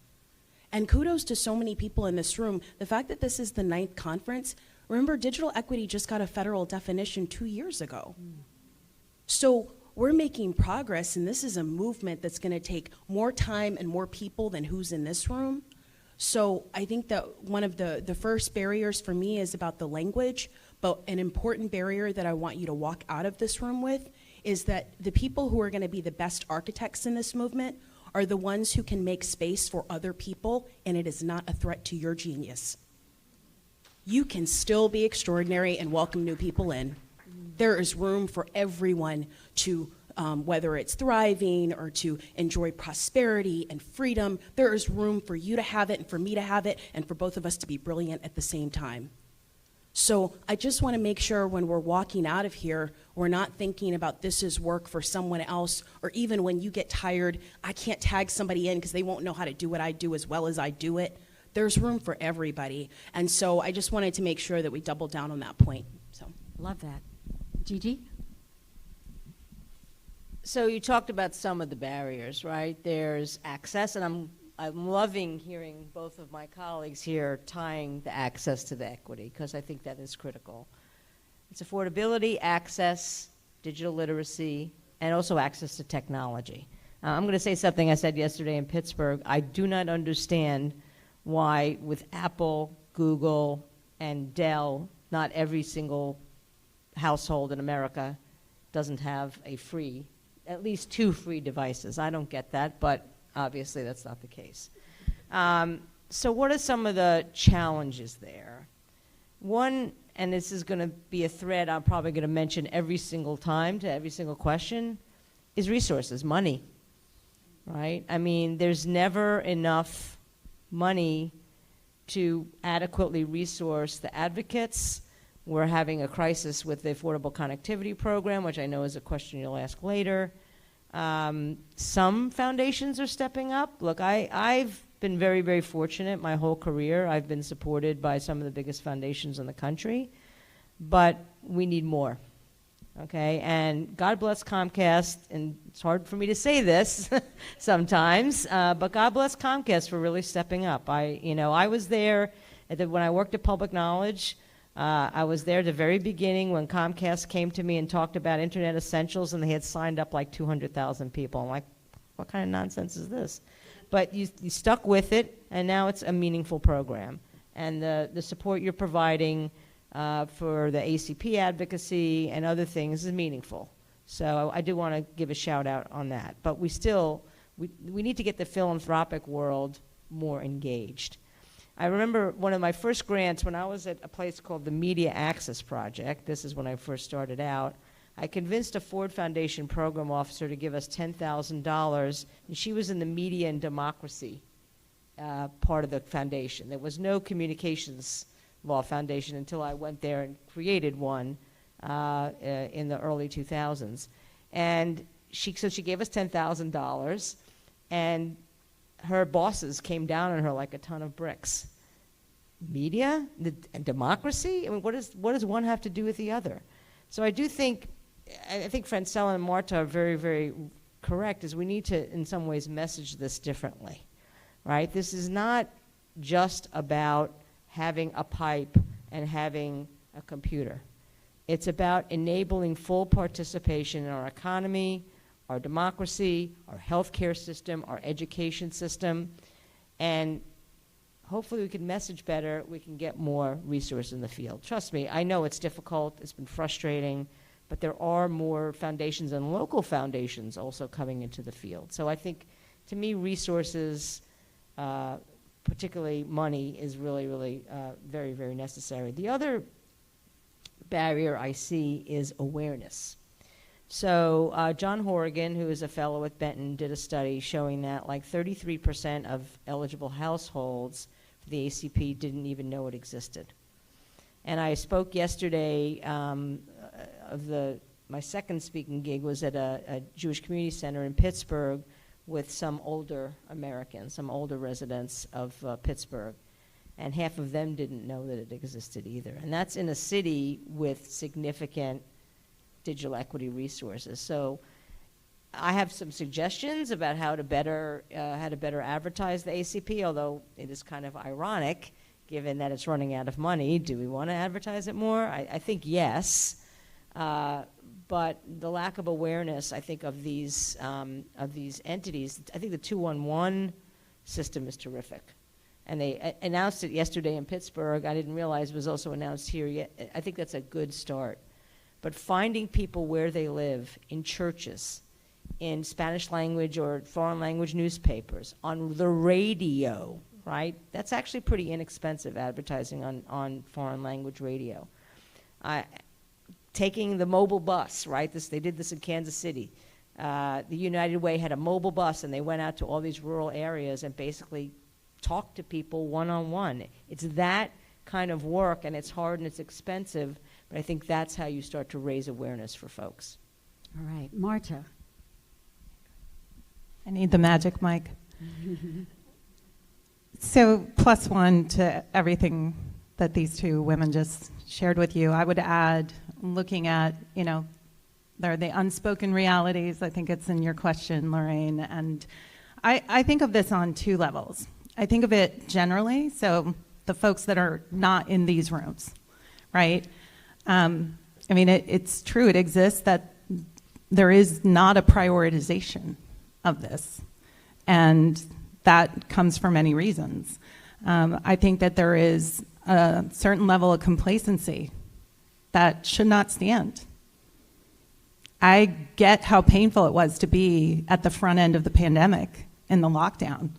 And kudos to so many people in this room. The fact that this is the 9th conference, remember digital equity just got a federal definition 2 years ago. So we're making progress, and this is a movement that's gonna take more time and more people than who's in this room. So I think that one of the first barriers for me is about the language, but an important barrier that I want you to walk out of this room with is that the people who are gonna be the best architects in this movement are the ones who can make space for other people, and it is not a threat to your genius. You can still be extraordinary and welcome new people in. There is room for everyone to, whether it's thriving or to enjoy prosperity and freedom, there is room for you to have it and for me to have it and for both of us to be brilliant at the same time. So I just want to make sure when we're walking out of here, we're not thinking about this is work for someone else, or even when you get tired, I can't tag somebody in because they won't know how to do what I do as well as I do it. There's room for everybody. And so I just wanted to make sure that we double down on that point. So Love that. Gigi? So you talked about some of the barriers, right? There's access, and I'm loving hearing both of my colleagues here tying the access to the equity, because I think that is critical. It's affordability, access, digital literacy, and also access to technology. I'm going to say something I said yesterday in Pittsburgh. I do not understand why with Apple, Google, and Dell, not every single household in America doesn't have a free, at least 2 free devices. I don't get that, but obviously that's not the case. So what are some of the challenges there? One, and this is going to be a thread I'm probably going to mention every single time to every single question, is resources, money, right? I mean, there's never enough money to adequately resource the advocates. We're having a crisis with the Affordable Connectivity Program, which I know is a question you'll ask later. Some foundations are stepping up. Look, I've been very, very fortunate my whole career. I've been supported by some of the biggest foundations in the country, but we need more, okay? And God bless Comcast, and it's hard for me to say this sometimes, but God bless Comcast for really stepping up. I was there when I worked at Public Knowledge. I was there at the very beginning when Comcast came to me and talked about Internet Essentials, and they had signed up like 200,000 people. I'm like, what kind of nonsense is this? But you stuck with it, and now it's a meaningful program. And the support you're providing for the ACP advocacy and other things is meaningful. So I do want to give a shout out on that. But we need to get the philanthropic world more engaged. I remember one of my first grants when I was at a place called the Media Access Project. This is when I first started out. I convinced a Ford Foundation program officer to give us $10,000, and she was in the media and democracy part of the foundation. There was no communications law foundation until I went there and created one in the early 2000s. And so she gave us $10,000, and her bosses came down on her like a ton of bricks. Media and democracy? I mean, what does one have to do with the other? So I think Francella and Marta are very, very correct, is we need to, in some ways, message this differently, right? This is not just about having a pipe and having a computer. It's about enabling full participation in our economy, our democracy, our healthcare system, our education system, and hopefully we can message better, we can get more resources in the field. Trust me, I know it's difficult, it's been frustrating, but there are more foundations and local foundations also coming into the field. So I think, to me, resources, particularly money, is really, really very, very necessary. The other barrier I see is awareness. So John Horrigan, who is a fellow at Benton, did a study showing that like 33% of eligible households for the ACP didn't even know it existed. And I spoke yesterday my second speaking gig was at a Jewish community center in Pittsburgh with some older Americans, some older residents of Pittsburgh. And half of them didn't know that it existed either. And that's in a city with significant digital equity resources. So I have some suggestions about how to better advertise the ACP, although it is kind of ironic given that it's running out of money. Do we want to advertise it more? I think yes. But the lack of awareness, I think, of these entities, I think the 211 system is terrific. And they announced it yesterday in Pittsburgh. I didn't realize it was also announced here yet. I think that's a good start. But finding people where they live, in churches, in Spanish language or foreign language newspapers, on the radio, right? That's actually pretty inexpensive advertising on foreign language radio. Taking the mobile bus, right? They did this in Kansas City. The United Way had a mobile bus, and they went out to all these rural areas and basically talked to people one-on-one. It's that kind of work, and it's hard and it's expensive, but I think that's how you start to raise awareness for folks. All right, Marta. I need the magic mic. So +1 to everything that these two women just shared with you. I would add, looking at, there are the unspoken realities. I think it's in your question, Loraine. And I think of this on two levels. I think of it generally, so the folks that are not in these rooms, right? It's true, it exists that there is not a prioritization of this. And that comes for many reasons. I think that there is a certain level of complacency that should not stand. I get how painful it was to be at the front end of the pandemic in the lockdown,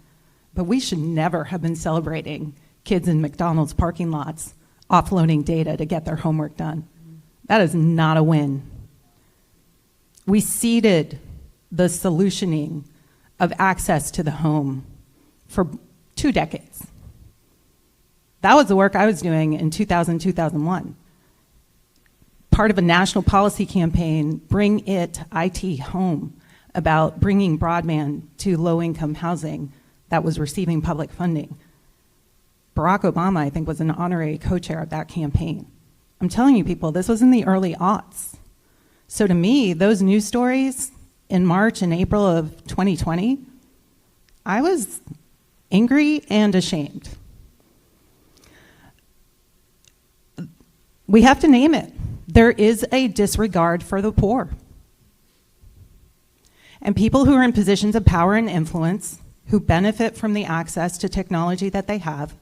but we should never have been celebrating kids in McDonald's parking lots offloading data to get their homework done. That is not a win. We seeded the solutioning of access to the home for 2 decades. That was the work I was doing in 2000, 2001. Part of a national policy campaign, Bring It IT Home, about bringing broadband to low-income housing that was receiving public funding. Barack Obama, I think, was an honorary co-chair of that campaign. I'm telling you people, this was in the early aughts. So to me, those news stories in March and April of 2020, I was angry and ashamed. We have to name it. There is a disregard for the poor. And people who are in positions of power and influence, who benefit from the access to technology that they have,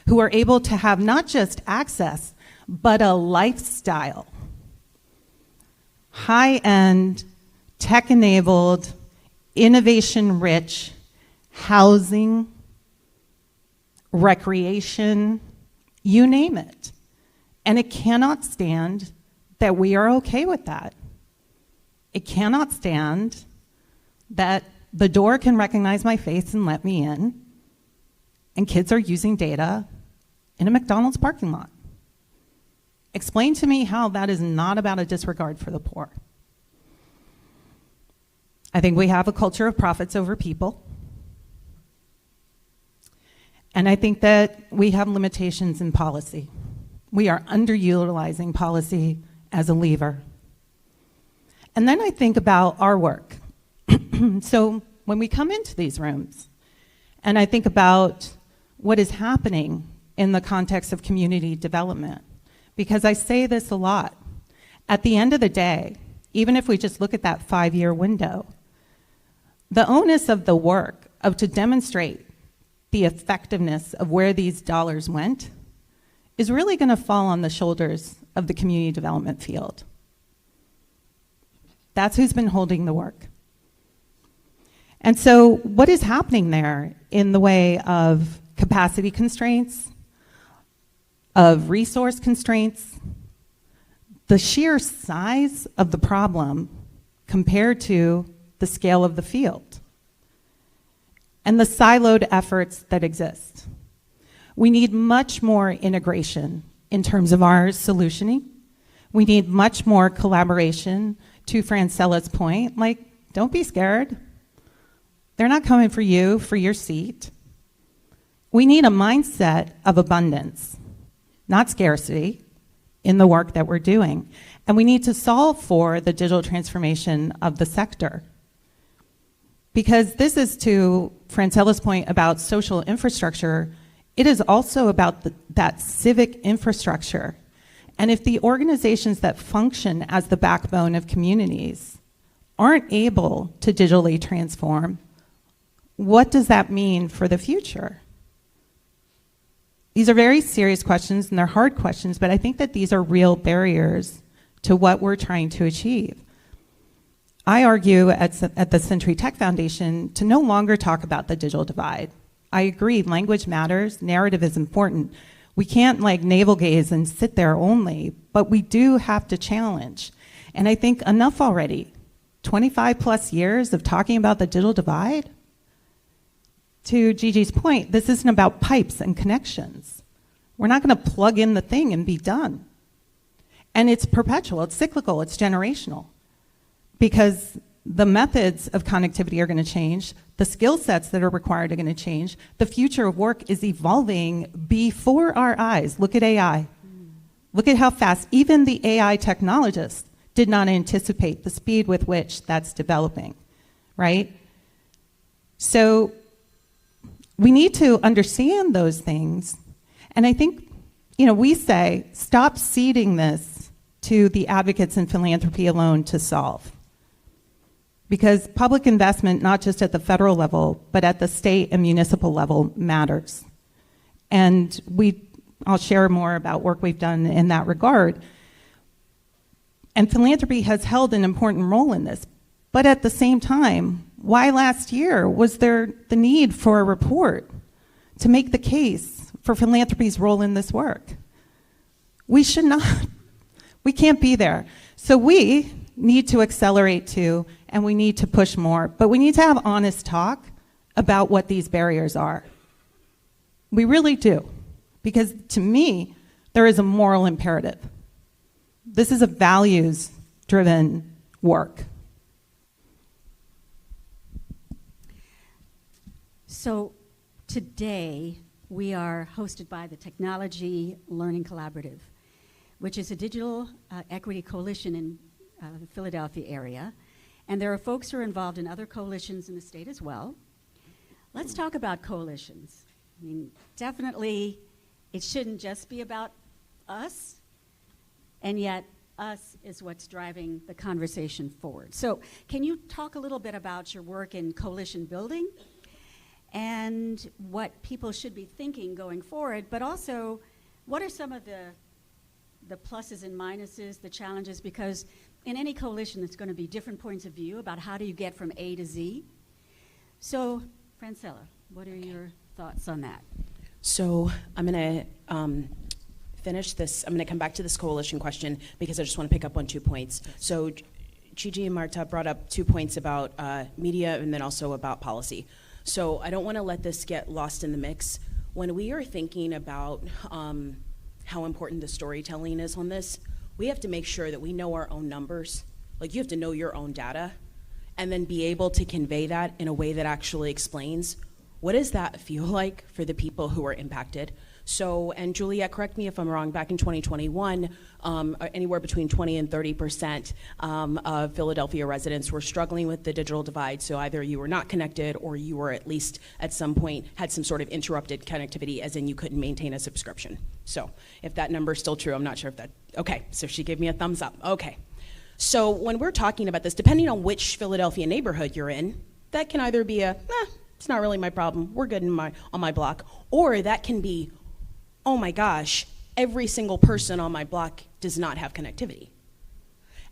who are able to have not just access, but a lifestyle. High-end, tech-enabled, innovation-rich housing, recreation, you name it. And it cannot stand that we are okay with that. It cannot stand that the door can recognize my face and let me in, and kids are using data in a McDonald's parking lot. Explain to me how that is not about a disregard for the poor. I think we have a culture of profits over people. And I think that we have limitations in policy. We are underutilizing policy as a lever. And then I think about our work. So when we come into these rooms, and I think about what is happening in the context of community development, because I say this a lot, at the end of the day, even if we just look at that 5-year window, the onus of the work to demonstrate the effectiveness of where these dollars went is really going to fall on the shoulders of the community development field. That's who's been holding the work. And so what is happening there in the way of capacity constraints, of resource constraints, the sheer size of the problem compared to the scale of the field, and the siloed efforts that exist. We need much more integration in terms of our solutioning. We need much more collaboration. To Francella's point, like, don't be scared. They're not coming for you, for your seat. We need a mindset of abundance, not scarcity, in the work that we're doing. And we need to solve for the digital transformation of the sector. Because this is, to Francella's point about social infrastructure, it is also about that civic infrastructure. And if the organizations that function as the backbone of communities aren't able to digitally transform, what does that mean for the future? These are very serious questions, and they're hard questions, but I think that these are real barriers to what we're trying to achieve. I argue at the Centri Tech Foundation to no longer talk about the digital divide. I agree, language matters, narrative is important. We can't like navel gaze and sit there only, but we do have to challenge. And I think enough already. 25 plus years of talking about the digital divide. To Gigi's point, this isn't about pipes and connections. We're not going to plug in the thing and be done. And it's perpetual, it's cyclical, it's generational. Because the methods of connectivity are going to change, the skill sets that are required are going to change, the future of work is evolving before our eyes. Look at AI. Look at how fast, even the AI technologists did not anticipate the speed with which that's developing, right? So we need to understand those things. And I think, we say, stop ceding this to the advocates in philanthropy alone to solve. Because public investment, not just at the federal level, but at the state and municipal level, matters. And I'll share more about work we've done in that regard. And philanthropy has held an important role in this. But at the same time, why last year was there the need for a report to make the case for philanthropy's role in this work? We can't be there. So we need to accelerate too, and we need to push more, but we need to have honest talk about what these barriers are. We really do, because to me, there is a moral imperative. This is a values-driven work. So today, we are hosted by the Technology Learning Collaborative, which is a digital equity coalition in the Philadelphia area. And there are folks who are involved in other coalitions in the state as well. Let's talk about coalitions. I mean, definitely, it shouldn't just be about us, and yet us is what's driving the conversation forward. So can you talk a little bit about your work in coalition building and what people should be thinking going forward, but also what are some of the pluses and minuses, the challenges, because in any coalition there's going to be different points of view about how do you get from A to Z. So, Francella, what are your thoughts on that? So I'm going to finish this. I'm going to come back to this coalition question because I just want to pick up on 2 points. Yes. So Gigi and Marta brought up 2 points about media and then also about policy. So I don't want to let this get lost in the mix. When we are thinking about how important the storytelling is on this, we have to make sure that we know our own numbers. Like, you have to know your own data and then be able to convey that in a way that actually explains what does that feel like for the people who are impacted. So, and Juliet, correct me if I'm wrong, back in 2021, anywhere between 20 and 30% of Philadelphia residents were struggling with the digital divide. So either you were not connected or you were at least at some point had some sort of interrupted connectivity, as in you couldn't maintain a subscription. So if that number is still true, I'm not sure if that, okay, so she gave me a thumbs up, okay. So when we're talking about this, depending on which Philadelphia neighborhood you're in, that can either be it's not really my problem, we're good on my block, or that can be, oh my gosh, every single person on my block does not have connectivity.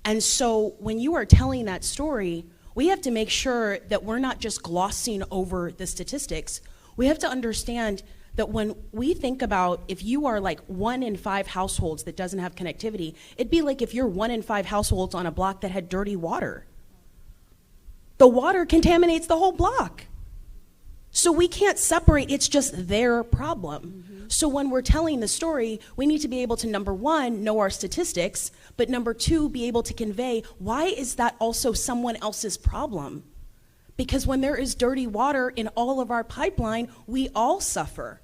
And so when you are telling that story, we have to make sure that we're not just glossing over the statistics. We have to understand that when we think about if you are like 1 in 5 households that doesn't have connectivity, it'd be like if you're 1 in 5 households on a block that had dirty water. The water contaminates the whole block. So we can't separate, it's just their problem. So when we're telling the story, we need to be able to, number one, know our statistics, but number two, be able to convey, why is that also someone else's problem? Because when there is dirty water in all of our pipeline, we all suffer.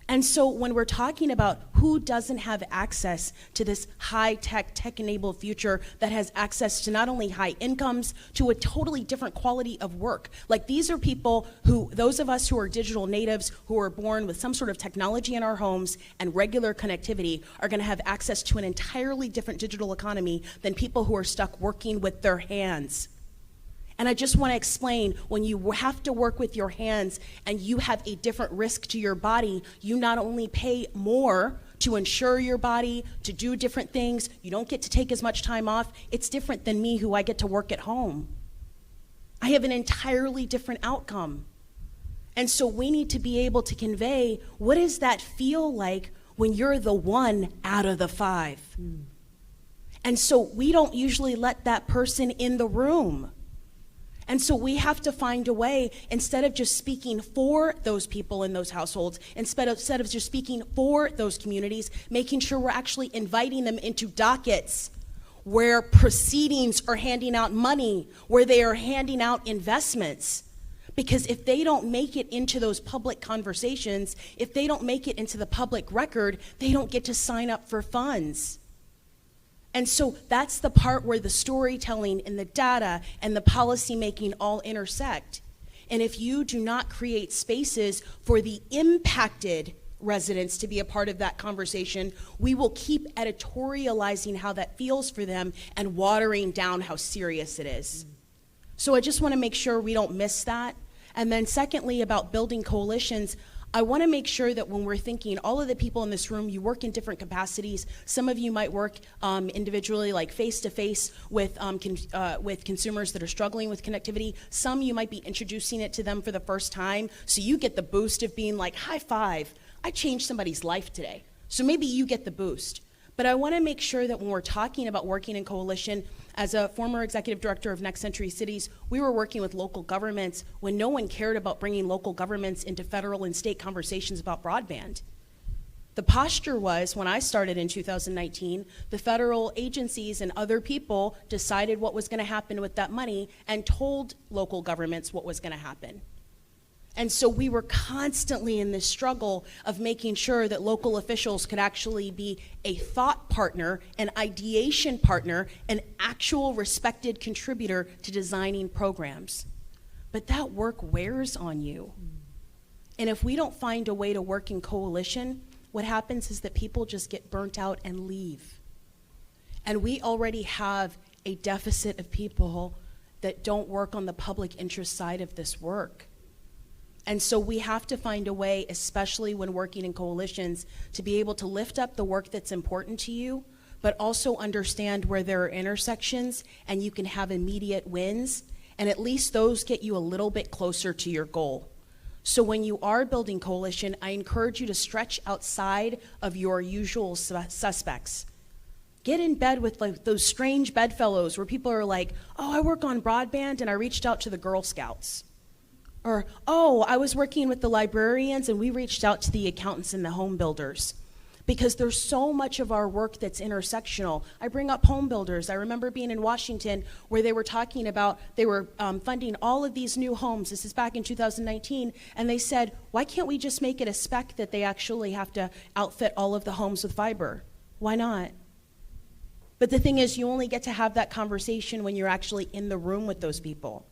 And so when we're talking about who doesn't have access to this high-tech, tech-enabled future that has access to not only high incomes, to a totally different quality of work. Like these are people who, those of us who are digital natives, who are born with some sort of technology in our homes and regular connectivity are gonna have access to an entirely different digital economy than people who are stuck working with their hands. And I just want to explain, when you have to work with your hands and you have a different risk to your body, you not only pay more to insure your body, to do different things, you don't get to take as much time off. It's different than me, who I get to work at home. I have an entirely different outcome. And so we need to be able to convey, what does that feel like when you're the 1 out of the 5? And so we don't usually let that person in the room. And so we have to find a way, instead of just speaking for those people in those households, instead of just speaking for those communities, making sure we're actually inviting them into dockets where proceedings are handing out money, where they are handing out investments. Because if they don't make it into those public conversations, if they don't make it into the public record, they don't get to sign up for funds. And so that's the part where the storytelling and the data and the policy making all intersect. And if you do not create spaces for the impacted residents to be a part of that conversation, we will keep editorializing how that feels for them and watering down how serious it is. So I just want to make sure we don't miss that. And then secondly, about building coalitions, I want to make sure that when we're thinking, all of the people in this room, you work in different capacities. Some of you might work individually, like face-to-face with consumers that are struggling with connectivity. Some you might be introducing it to them for the first time, so you get the boost of being like, high five, I changed somebody's life today. So maybe you get the boost. But I want to make sure that when we're talking about working in coalition, as a former executive director of Next Century Cities, we were working with local governments when no one cared about bringing local governments into federal and state conversations about broadband. The posture was, when I started in 2019, the federal agencies and other people decided what was going to happen with that money and told local governments what was going to happen. And so we were constantly in this struggle of making sure that local officials could actually be a thought partner, an ideation partner, an actual respected contributor to designing programs. But that work wears on you. And if we don't find a way to work in coalition, what happens is that people just get burnt out and leave. And we already have a deficit of people that don't work on the public interest side of this work. And so we have to find a way, especially when working in coalitions, to be able to lift up the work that's important to you, but also understand where there are intersections and you can have immediate wins, and at least those get you a little bit closer to your goal. So when you are building coalition, I encourage you to stretch outside of your usual suspects. Get in bed with like those strange bedfellows where people are like, oh, I work on broadband and I reached out to the Girl Scouts. Or, oh, I was working with the librarians and we reached out to the accountants and the home builders. Because there's so much of our work that's intersectional. I bring up home builders. I remember being in Washington where they were talking about, they were funding all of these new homes. This is back in 2019. And they said, why can't we just make it a spec that they actually have to outfit all of the homes with fiber? Why not? But the thing is, you only get to have that conversation when you're actually in the room with those people.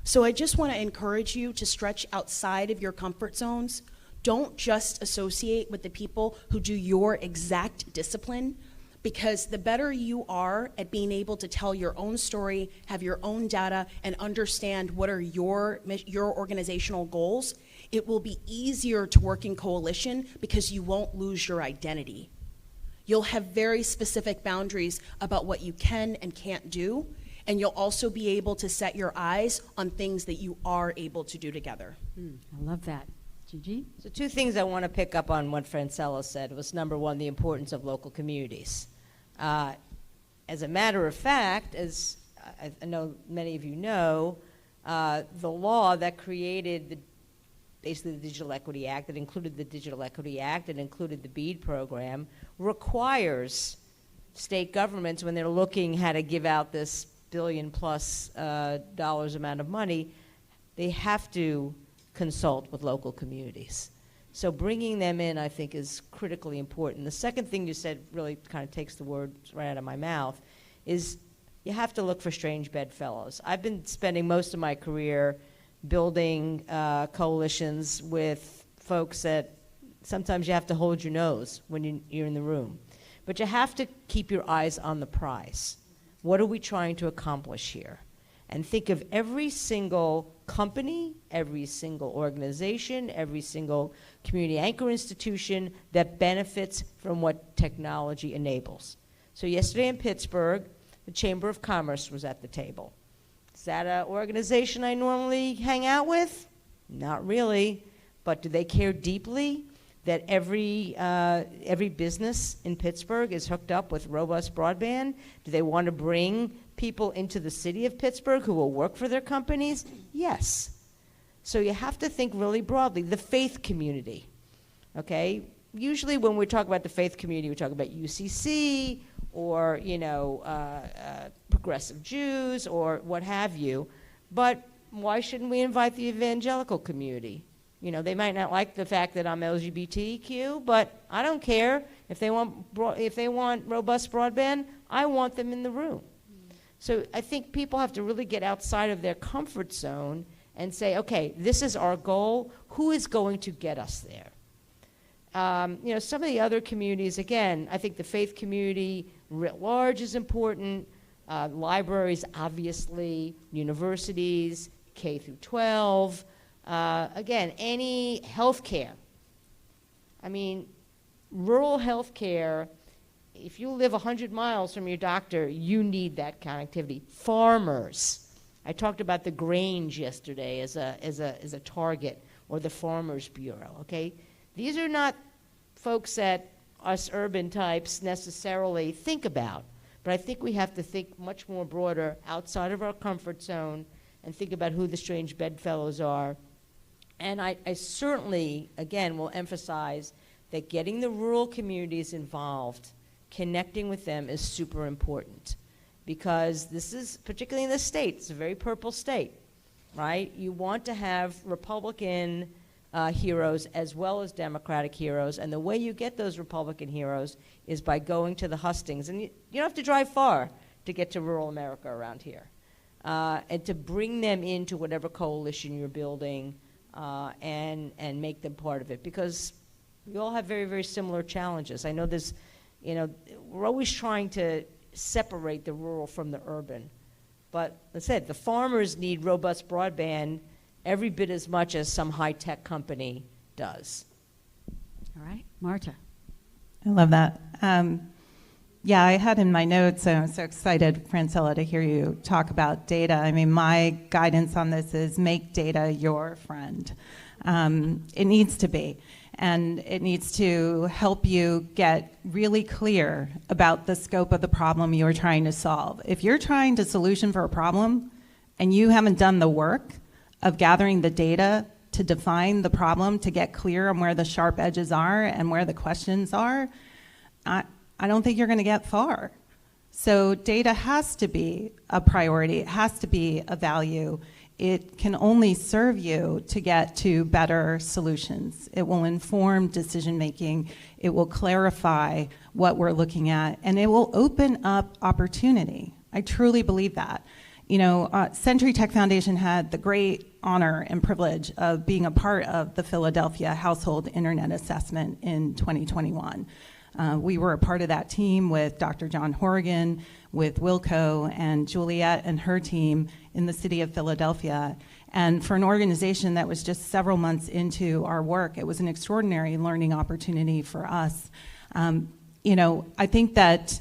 So I just want to encourage you to stretch outside of your comfort zones. Don't just associate with the people who do your exact discipline, because the better you are at being able to tell your own story, have your own data, and understand what are your organizational goals, it will be easier to work in coalition because you won't lose your identity. You'll have very specific boundaries about what you can and can't do, and you'll also be able to set your eyes on things that you are able to do together. I love that. Gigi? So 2 things I want to pick up on what Francella said was, number one, the importance of local communities. As a matter of fact, as I know many of you know, the law that created basically the Digital Equity Act, that included the Digital Equity Act, and included the BEAD program, requires state governments, when they're looking how to give out this $1 billion+ dollars amount of money, they have to consult with local communities. So bringing them in, I think, is critically important. The second thing you said really kind of takes the words right out of my mouth, is you have to look for strange bedfellows. I've been spending most of my career building coalitions with folks that sometimes you have to hold your nose when you're in the room. But you have to keep your eyes on the prize. What are we trying to accomplish here? And think of every single company, every single organization, every single community anchor institution that benefits from what technology enables. So yesterday in Pittsburgh, the Chamber of Commerce was at the table. Is that an organization I normally hang out with? Not really. But do they care deeply that every business in Pittsburgh is hooked up with robust broadband? Do they want to bring people into the city of Pittsburgh who will work for their companies? Yes. So you have to think really broadly. The faith community, okay? Usually when we talk about the faith community, we talk about UCC or, progressive Jews or what have you. But why shouldn't we invite the evangelical community? They might not like the fact that I'm LGBTQ, but I don't care. If they want robust broadband, I want them in the room. So I think people have to really get outside of their comfort zone and say, okay, this is our goal. Who is going to get us there? Some of the other communities, again, I think the faith community writ large is important. Libraries, obviously, universities, K through 12. Again, any healthcare. Rural healthcare, if you live 100 miles from your doctor, you need that connectivity. Farmers. I talked about the Grange yesterday as a target, or the Farmers Bureau, okay? These are not folks that us urban types necessarily think about, but I think we have to think much more broader outside of our comfort zone and think about who the strange bedfellows are. And I certainly, again, will emphasize that getting the rural communities involved, connecting with them is super important, because this is, particularly in the state, it's a very purple state, right? You want to have Republican heroes as well as Democratic heroes, and the way you get those Republican heroes is by going to the hustings. And you don't have to drive far to get to rural America around here, and to bring them into whatever coalition you're building and make them part of it, because we all have very, very similar challenges. I know there's, we're always trying to separate the rural from the urban. But as I said, the farmers need robust broadband every bit as much as some high-tech company does. All right, Marta. I love that. Yeah, I had in my notes, I'm so excited, Francella, to hear you talk about data. My guidance on this is make data your friend. It needs to be. And it needs to help you get really clear about the scope of the problem you're trying to solve. If you're trying to solution for a problem and you haven't done the work of gathering the data to define the problem, to get clear on where the sharp edges are and where the questions are, I don't think you're going to get far. So data has to be a priority. It has to be a value. It can only serve you to get to better solutions. It will inform decision making. It will clarify what we're looking at, and it will open up opportunity. I truly believe that. Centri Tech Foundation had the great honor and privilege of being a part of the Philadelphia Household Internet Assessment in 2021. We were a part of that team with Dr. John Horrigan, with Wilco and Juliet and her team in the city of Philadelphia. And for an organization that was just several months into our work, it was an extraordinary learning opportunity for us. I think that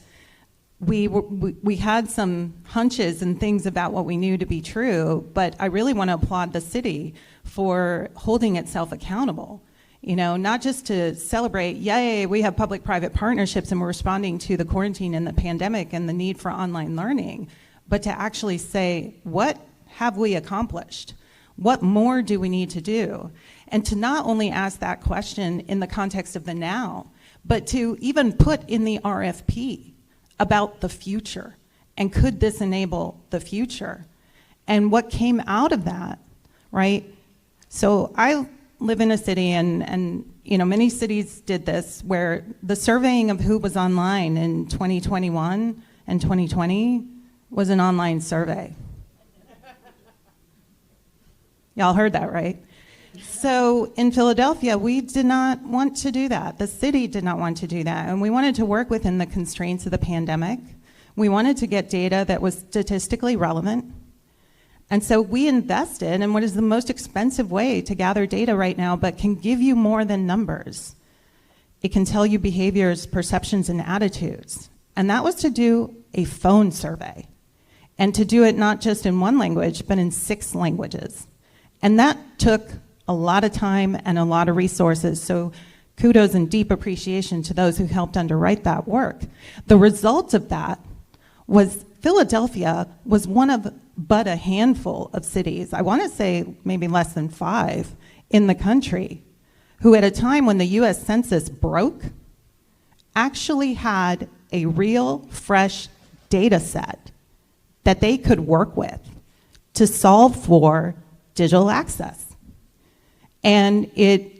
we had some hunches and things about what we knew to be true, but I really want to applaud the city for holding itself accountable. Not just to celebrate, yay, we have public-private partnerships and we're responding to the quarantine and the pandemic and the need for online learning, but to actually say, what have we accomplished? What more do we need to do? And to not only ask that question in the context of the now, but to even put in the RFP about the future, and could this enable the future? And what came out of that, right? So I live in a city, and many cities did this, where the surveying of who was online in 2021 and 2020 was an online survey. Y'all heard that, right? So in Philadelphia, we did not want to do that. The city did not want to do that. And we wanted to work within the constraints of the pandemic. We wanted to get data that was statistically relevant. And so we invested in what is the most expensive way to gather data right now, but can give you more than numbers. It can tell you behaviors, perceptions, and attitudes. And that was to do a phone survey, and to do it not just in one language, but in 6 languages. And that took a lot of time and a lot of resources. So kudos and deep appreciation to those who helped underwrite that work. The result of that was Philadelphia was one of but a handful of cities, I want to say maybe less than 5 in the country, who at a time when the US Census broke, actually had a real fresh data set that they could work with to solve for digital access. And it,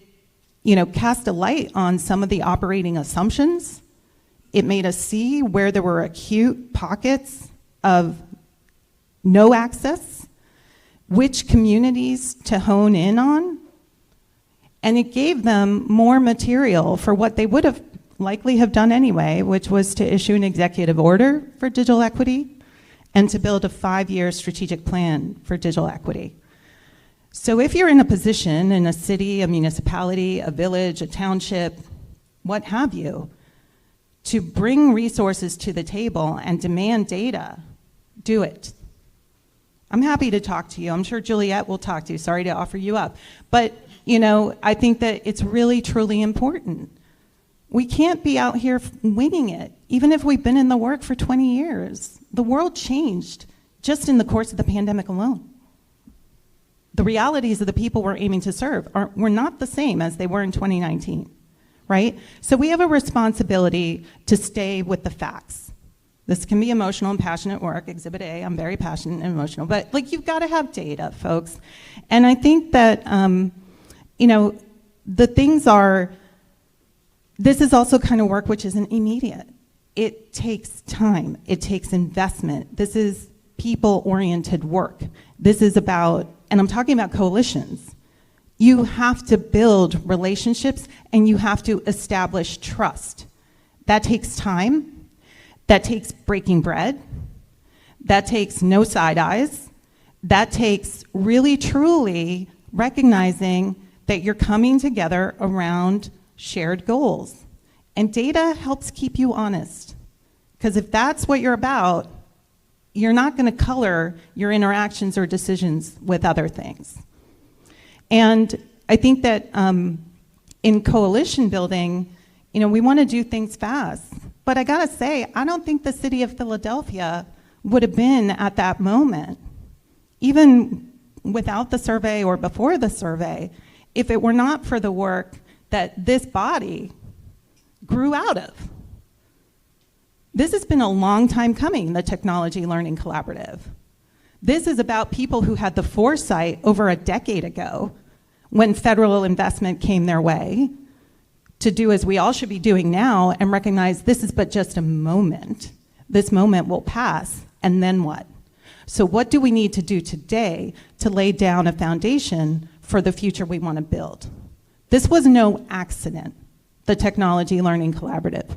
cast a light on some of the operating assumptions. It made us see where there were acute pockets of no access, which communities to hone in on, and it gave them more material for what they would have likely have done anyway, which was to issue an executive order for digital equity and to build a 5-year strategic plan for digital equity. So if you're in a position in a city, a municipality, a village, a township, what have you, to bring resources to the table and demand data, do it. I'm happy to talk to you. I'm sure Juliet will talk to you. Sorry to offer you up. But, I think that it's really, truly important. We can't be out here winging it, even if we've been in the work for 20 years. The world changed just in the course of the pandemic alone. The realities of the people we're aiming to serve were not the same as they were in 2019, right? So we have a responsibility to stay with the facts. This can be emotional and passionate work. Exhibit A, I'm very passionate and emotional, but you've got to have data, folks. And I think that, the things are, this is also kind of work which isn't immediate. It takes time, it takes investment. This is people-oriented work. This is about, and I'm talking about coalitions. You have to build relationships and you have to establish trust. That takes time, that takes breaking bread, that takes no side eyes, that takes really truly recognizing that you're coming together around shared goals. And data helps keep you honest. Because if that's what you're about, you're not going to color your interactions or decisions with other things. And I think that in coalition building, we want to do things fast. But I got to say, I don't think the city of Philadelphia would have been at that moment, even without the survey or before the survey, if it were not for the work that this body grew out of. This has been a long time coming, the Technology Learning Collaborative. This is about people who had the foresight over a decade ago, when federal investment came their way, to do as we all should be doing now and recognize this is but just a moment. This moment will pass, and then what? So what do we need to do today to lay down a foundation for the future we want to build? This was no accident, the Technology Learning Collaborative.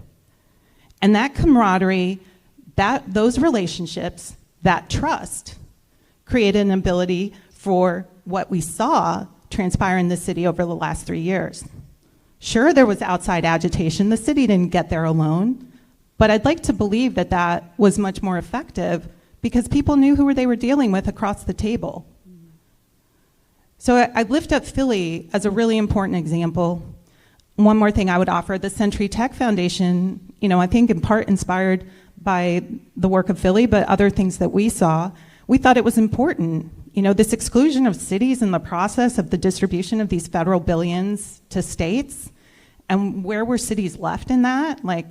And that camaraderie, those relationships, that trust, created an ability for what we saw transpire in the city over the last 3 years. Sure, there was outside agitation. The city didn't get there alone. But I'd like to believe that that was much more effective because people knew who they were dealing with across the table. So I lift up Philly as a really important example. One more thing I would offer, the Centri Tech Foundation, I think in part inspired by the work of Philly, but other things that we saw, we thought it was important. This exclusion of cities in the process of the distribution of these federal billions to states, and where were cities left in that? Like,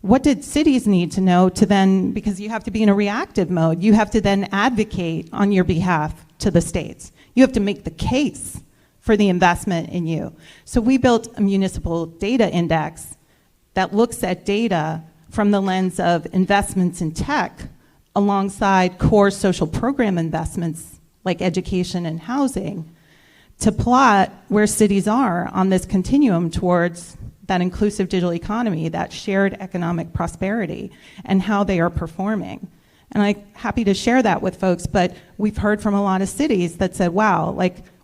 what did cities need to know to then, because you have to be in a reactive mode, you have to then advocate on your behalf to the states. You have to make the case for the investment in you. So we built a municipal data index that looks at data from the lens of investments in tech alongside core social program investments like education and housing to plot where cities are on this continuum towards that inclusive digital economy, that shared economic prosperity, and how they are performing. And I'm happy to share that with folks, but we've heard from a lot of cities that said, wow,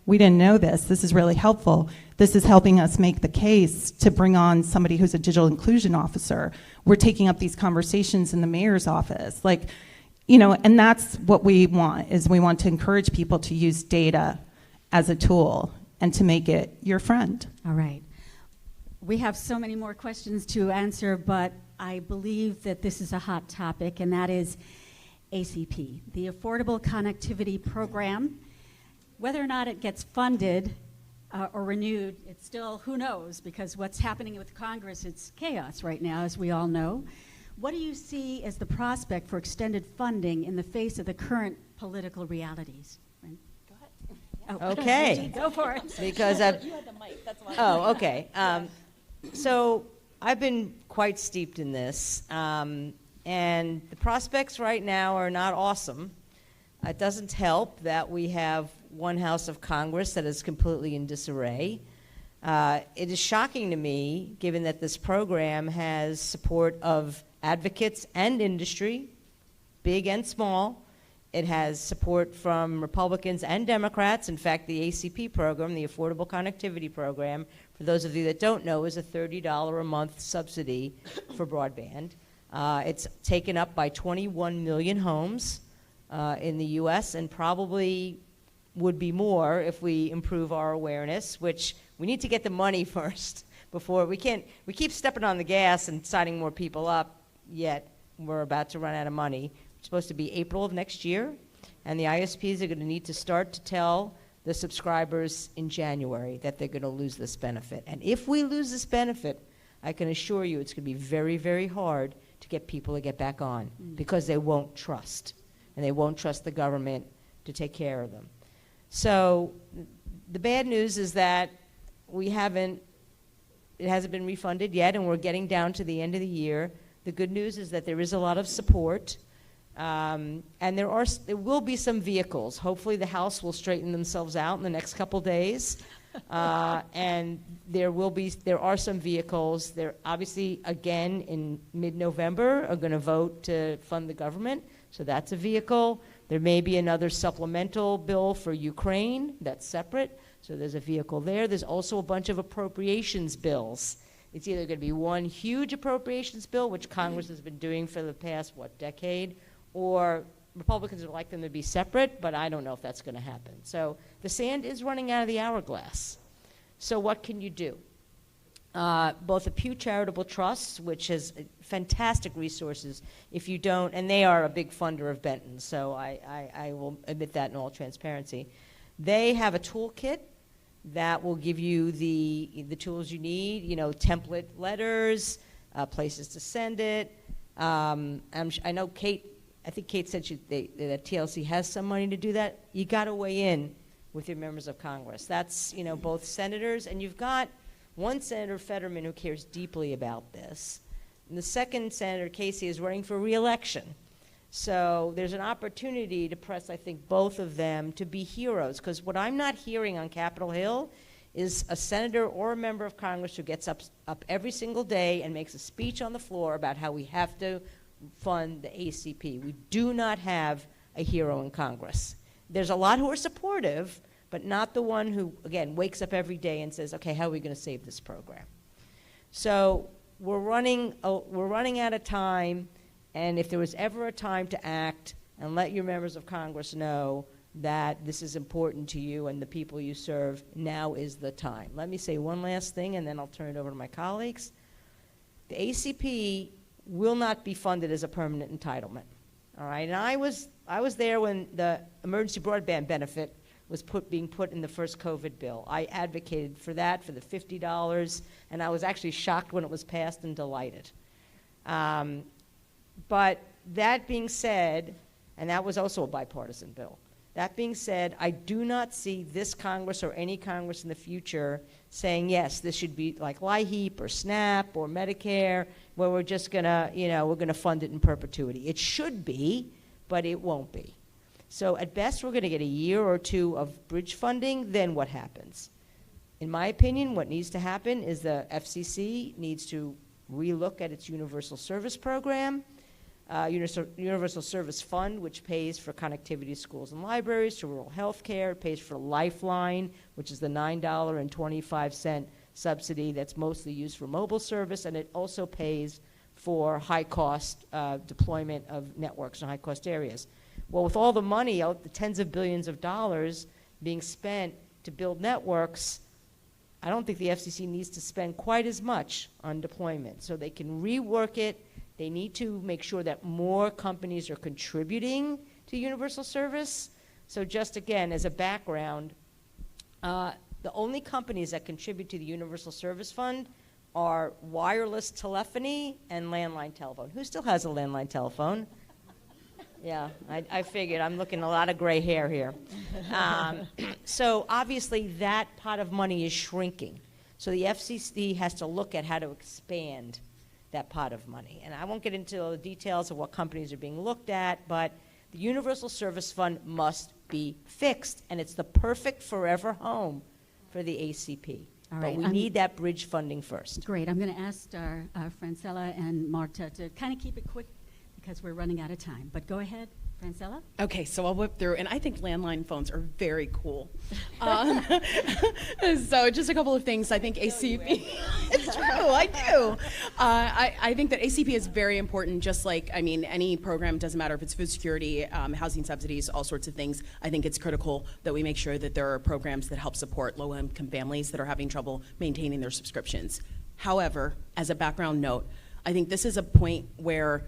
we didn't know this. This is really helpful. This is helping us make the case to bring on somebody who's a digital inclusion officer. We're taking up these conversations in the mayor's office. And that's what we want, is we want to encourage people to use data as a tool and to make it your friend. All right. We have so many more questions to answer, but I believe that this is a hot topic, and that is ACP, the Affordable Connectivity Program. Whether or not it gets funded or renewed, it's still, who knows, because what's happening with Congress, it's chaos right now, as we all know. What do you see as the prospect for extended funding in the face of the current political realities? Go ahead. Oh, Okay. Go for it. Because you had the mic. That's why. Oh, okay. So I've been quite steeped in this, and the prospects right now are not awesome. It doesn't help that we have one house of Congress that is completely in disarray. It is shocking to me, given that this program has support of advocates and industry, big and small. It has support from Republicans and Democrats. In fact, the ACP program, the Affordable Connectivity Program, for those of you that don't know, is a $30 a month subsidy for broadband. It's taken up by 21 million homes in the U.S. and probably would be more if we improve our awareness, which we need to get the money first before we keep stepping on the gas and signing more people up, yet we're about to run out of money. It's supposed to be April of next year, and the ISPs are going to need to start to tell the subscribers in January that they're going to lose this benefit. And if we lose this benefit, I can assure you it's going to be very, very hard to get people to get back on because they won't trust, and they won't trust the government to take care of them. So the bad news is that it hasn't been refunded yet, and we're getting down to the end of the year. The good news is that there is a lot of support, and there will be some vehicles. Hopefully the House will straighten themselves out in the next couple days, and there are some vehicles. They're obviously, again, in mid-November, are going to vote to fund the government, so that's a vehicle. There may be another supplemental bill for Ukraine that's separate, so there's a vehicle there. There's also a bunch of appropriations bills. It's either going to be one huge appropriations bill, which Congress has been doing for the past, decade, or Republicans would like them to be separate, but I don't know if that's going to happen. So the sand is running out of the hourglass. So what can you do? Both the Pew Charitable Trust, which has fantastic resources, if you don't, and they are a big funder of Benton, so I will admit that in all transparency. They have a toolkit that will give you the tools you need, template letters, places to send it. I know I think Kate said that TLC has some money to do that. You got to weigh in with your members of Congress. That's, both senators, and you've got one Senator Fetterman who cares deeply about this. And the second Senator Casey is running for re-election. So there's an opportunity to press, I think, both of them to be heroes, because what I'm not hearing on Capitol Hill is a senator or a member of Congress who gets up every single day and makes a speech on the floor about how we have to fund the ACP. We do not have a hero in Congress. There's a lot who are supportive, but not the one who, again, wakes up every day and says, okay, how are we going to save this program? So we're running out of time, and if there was ever a time to act and let your members of Congress know that this is important to you and the people you serve, now is the time. Let me say one last thing, and then I'll turn it over to my colleagues. The ACP will not be funded as a permanent entitlement, all right? And I was there when the emergency broadband benefit was being put in the first COVID bill. I advocated for that, for the $50, and I was actually shocked when it was passed and delighted. But that being said, and that was also a bipartisan bill, that being said, I do not see this Congress or any Congress in the future saying, yes, this should be like LIHEAP or SNAP or Medicare, where we're just gonna, we're gonna fund it in perpetuity. It should be, but it won't be. So at best, we're gonna get a year or two of bridge funding, then what happens? In my opinion, what needs to happen is the FCC needs to relook at its universal service program, Universal Service Fund, which pays for connectivity to schools and libraries, to rural health care. It pays for Lifeline, which is the $9.25 subsidy that's mostly used for mobile service, and it also pays for high-cost deployment of networks in high-cost areas. Well, with all the money, the tens of billions of dollars being spent to build networks, I don't think the FCC needs to spend quite as much on deployment. So they can rework it. They need to make sure that more companies are contributing to universal service. So just again, as a background, the only companies that contribute to the Universal Service Fund are wireless telephony and landline telephone. Who still has a landline telephone? Yeah, I figured. I'm looking a lot of gray hair here. So obviously that pot of money is shrinking. So the FCC has to look at how to expand that pot of money. And I won't get into all the details of what companies are being looked at, but the Universal Service Fund must be fixed, and it's the perfect forever home for the ACP. All But right, we need that bridge funding first. Great. I'm going to ask our Francella and Marta to kind of keep it quick because we're running out of time. But go ahead, Francella. Okay, so I'll whip through, and I think landline phones are very cool. So just a couple of things. I think ACP, it's true, I do. I think that ACP is very important, just like, any program, doesn't matter if it's food security, housing subsidies, all sorts of things. I think it's critical that we make sure that there are programs that help support low-income families that are having trouble maintaining their subscriptions. However, as a background note, I think this is a point where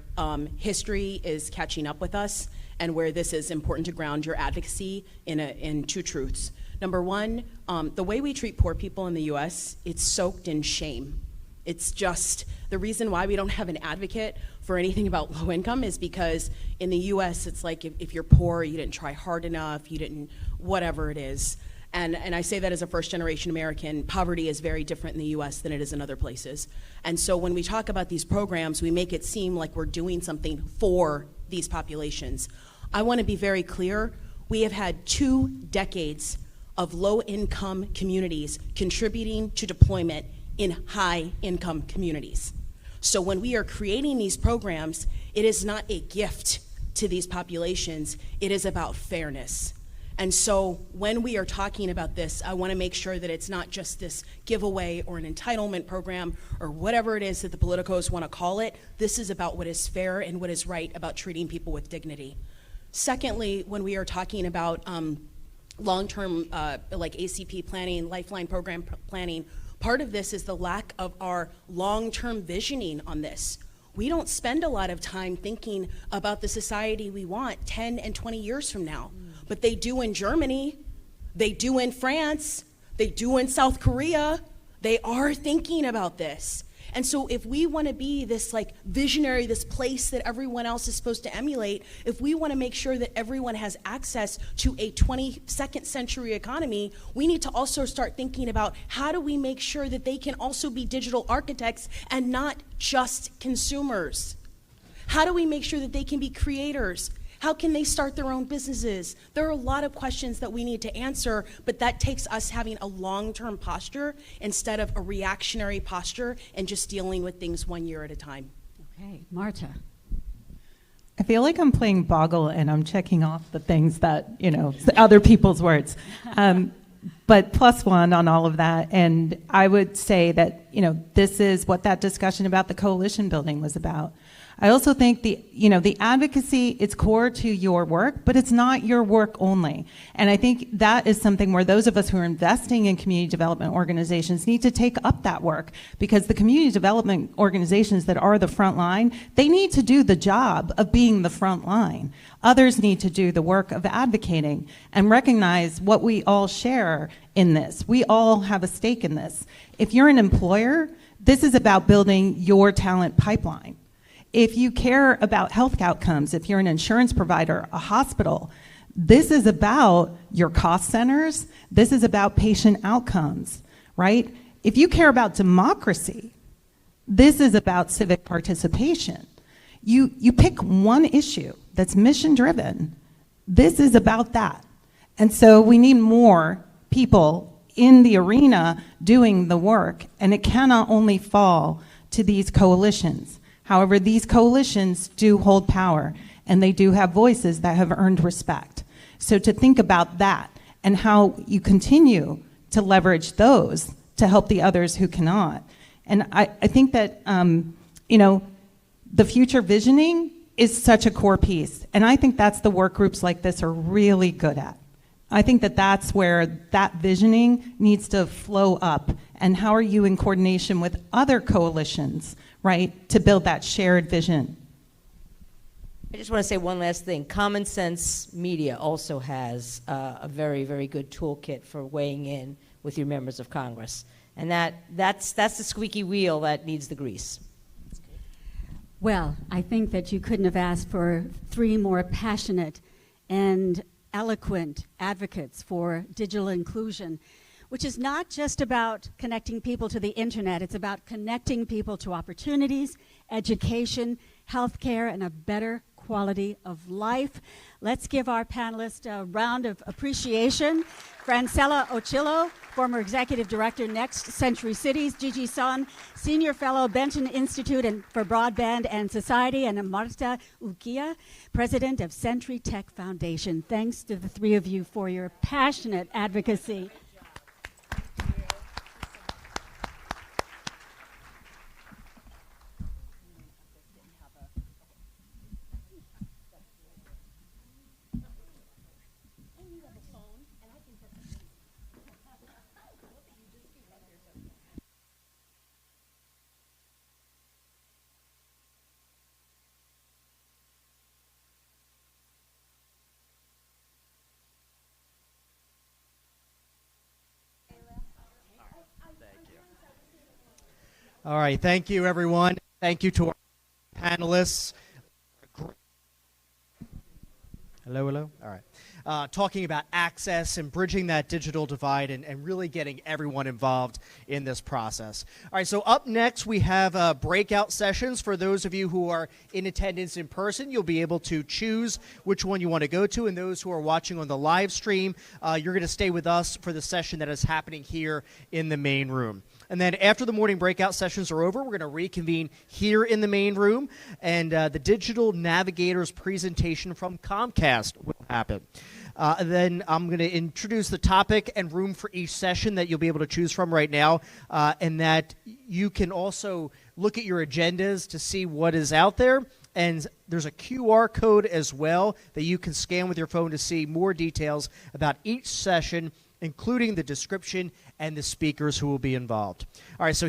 history is catching up with us, and where this is important to ground your advocacy in two truths. Number one, the way we treat poor people in the U.S., it's soaked in shame. It's just the reason why we don't have an advocate for anything about low income is because in the U.S., it's like if you're poor, you didn't try hard enough, you didn't, whatever it is. And I say that as a first-generation American, poverty is very different in the U.S. than it is in other places. And so when we talk about these programs, we make it seem like we're doing something for these populations. I want to be very clear. We have had 2 decades of low-income communities contributing to deployment in high-income communities. So when we are creating these programs, it is not a gift to these populations. It is about fairness. And so when we are talking about this, I want to make sure that it's not just this giveaway or an entitlement program or whatever it is that the politicos want to call it. This is about what is fair and what is right about treating people with dignity. Secondly, when we are talking about long-term like ACP planning, Lifeline program planning, part of this is the lack of our long-term visioning on this. We don't spend a lot of time thinking about the society we want 10 and 20 years from now. But they do in Germany, they do in France, they do in South Korea. They are thinking about this. And so if we want to be this like visionary, this place that everyone else is supposed to emulate, if we want to make sure that everyone has access to a 22nd century economy, we need to also start thinking about how do we make sure that they can also be digital architects and not just consumers? How do we make sure that they can be creators? How can they start their own businesses? There are a lot of questions that we need to answer, but that takes us having a long-term posture instead of a reactionary posture and just dealing with things 1 year at a time. Okay, Marta. I feel like I'm playing Boggle and I'm checking off the things that, other people's words. But +1 on all of that. And I would say that, this is what that discussion about the coalition building was about. I also think the advocacy, it's core to your work, but it's not your work only. And I think that is something where those of us who are investing in community development organizations need to take up that work, because the community development organizations that are the front line, they need to do the job of being the front line. Others need to do the work of advocating and recognize what we all share in this. We all have a stake in this. If you're an employer, this is about building your talent pipeline. If you care about health outcomes, if you're an insurance provider, a hospital, this is about your cost centers. This is about patient outcomes, right? If you care about democracy, this is about civic participation. You pick one issue that's mission driven. This is about that. And so we need more people in the arena doing the work, and it cannot only fall to these coalitions. However, these coalitions do hold power, and they do have voices that have earned respect. So to think about that and how you continue to leverage those to help the others who cannot. And I think that, the future visioning is such a core piece. And I think that's the work groups like this are really good at. I think that that's where that visioning needs to flow up. And how are you in coordination with other coalitions, right, to build that shared vision? I just want to say one last thing. Common Sense Media also has a very, very good toolkit for weighing in with your members of Congress. And that's the squeaky wheel that needs the grease. Well, I think that you couldn't have asked for 3 more passionate and eloquent advocates for digital inclusion, which is not just about connecting people to the internet. It's about connecting people to opportunities, education, healthcare, and a better quality of life. Let's give our panelists a round of appreciation. Francella Ochillo, former Executive Director, Next Century Cities. Gigi Sohn, Senior Fellow, Benton Institute for Broadband and Society. And Marta Urquilla, President of Centri Tech Foundation. Thanks to the 3 of you for your passionate advocacy. All right, thank you, everyone. Thank you to our panelists. Hello. All right. Talking about access and bridging that digital divide and really getting everyone involved in this process. All right, so up next we have breakout sessions. For those of you who are in attendance in person, you'll be able to choose which one you want to go to. And those who are watching on the live stream, you're going to stay with us for the session that is happening here in the main room. And then after the morning breakout sessions are over, we're going to reconvene here in the main room, and the Digital Navigators presentation from Comcast will happen. Then I'm going to introduce the topic and room for each session that you'll be able to choose from right now, and that you can also look at your agendas to see what is out there. And there's a QR code as well that you can scan with your phone to see more details about each session, including the description and the speakers who will be involved. All right, so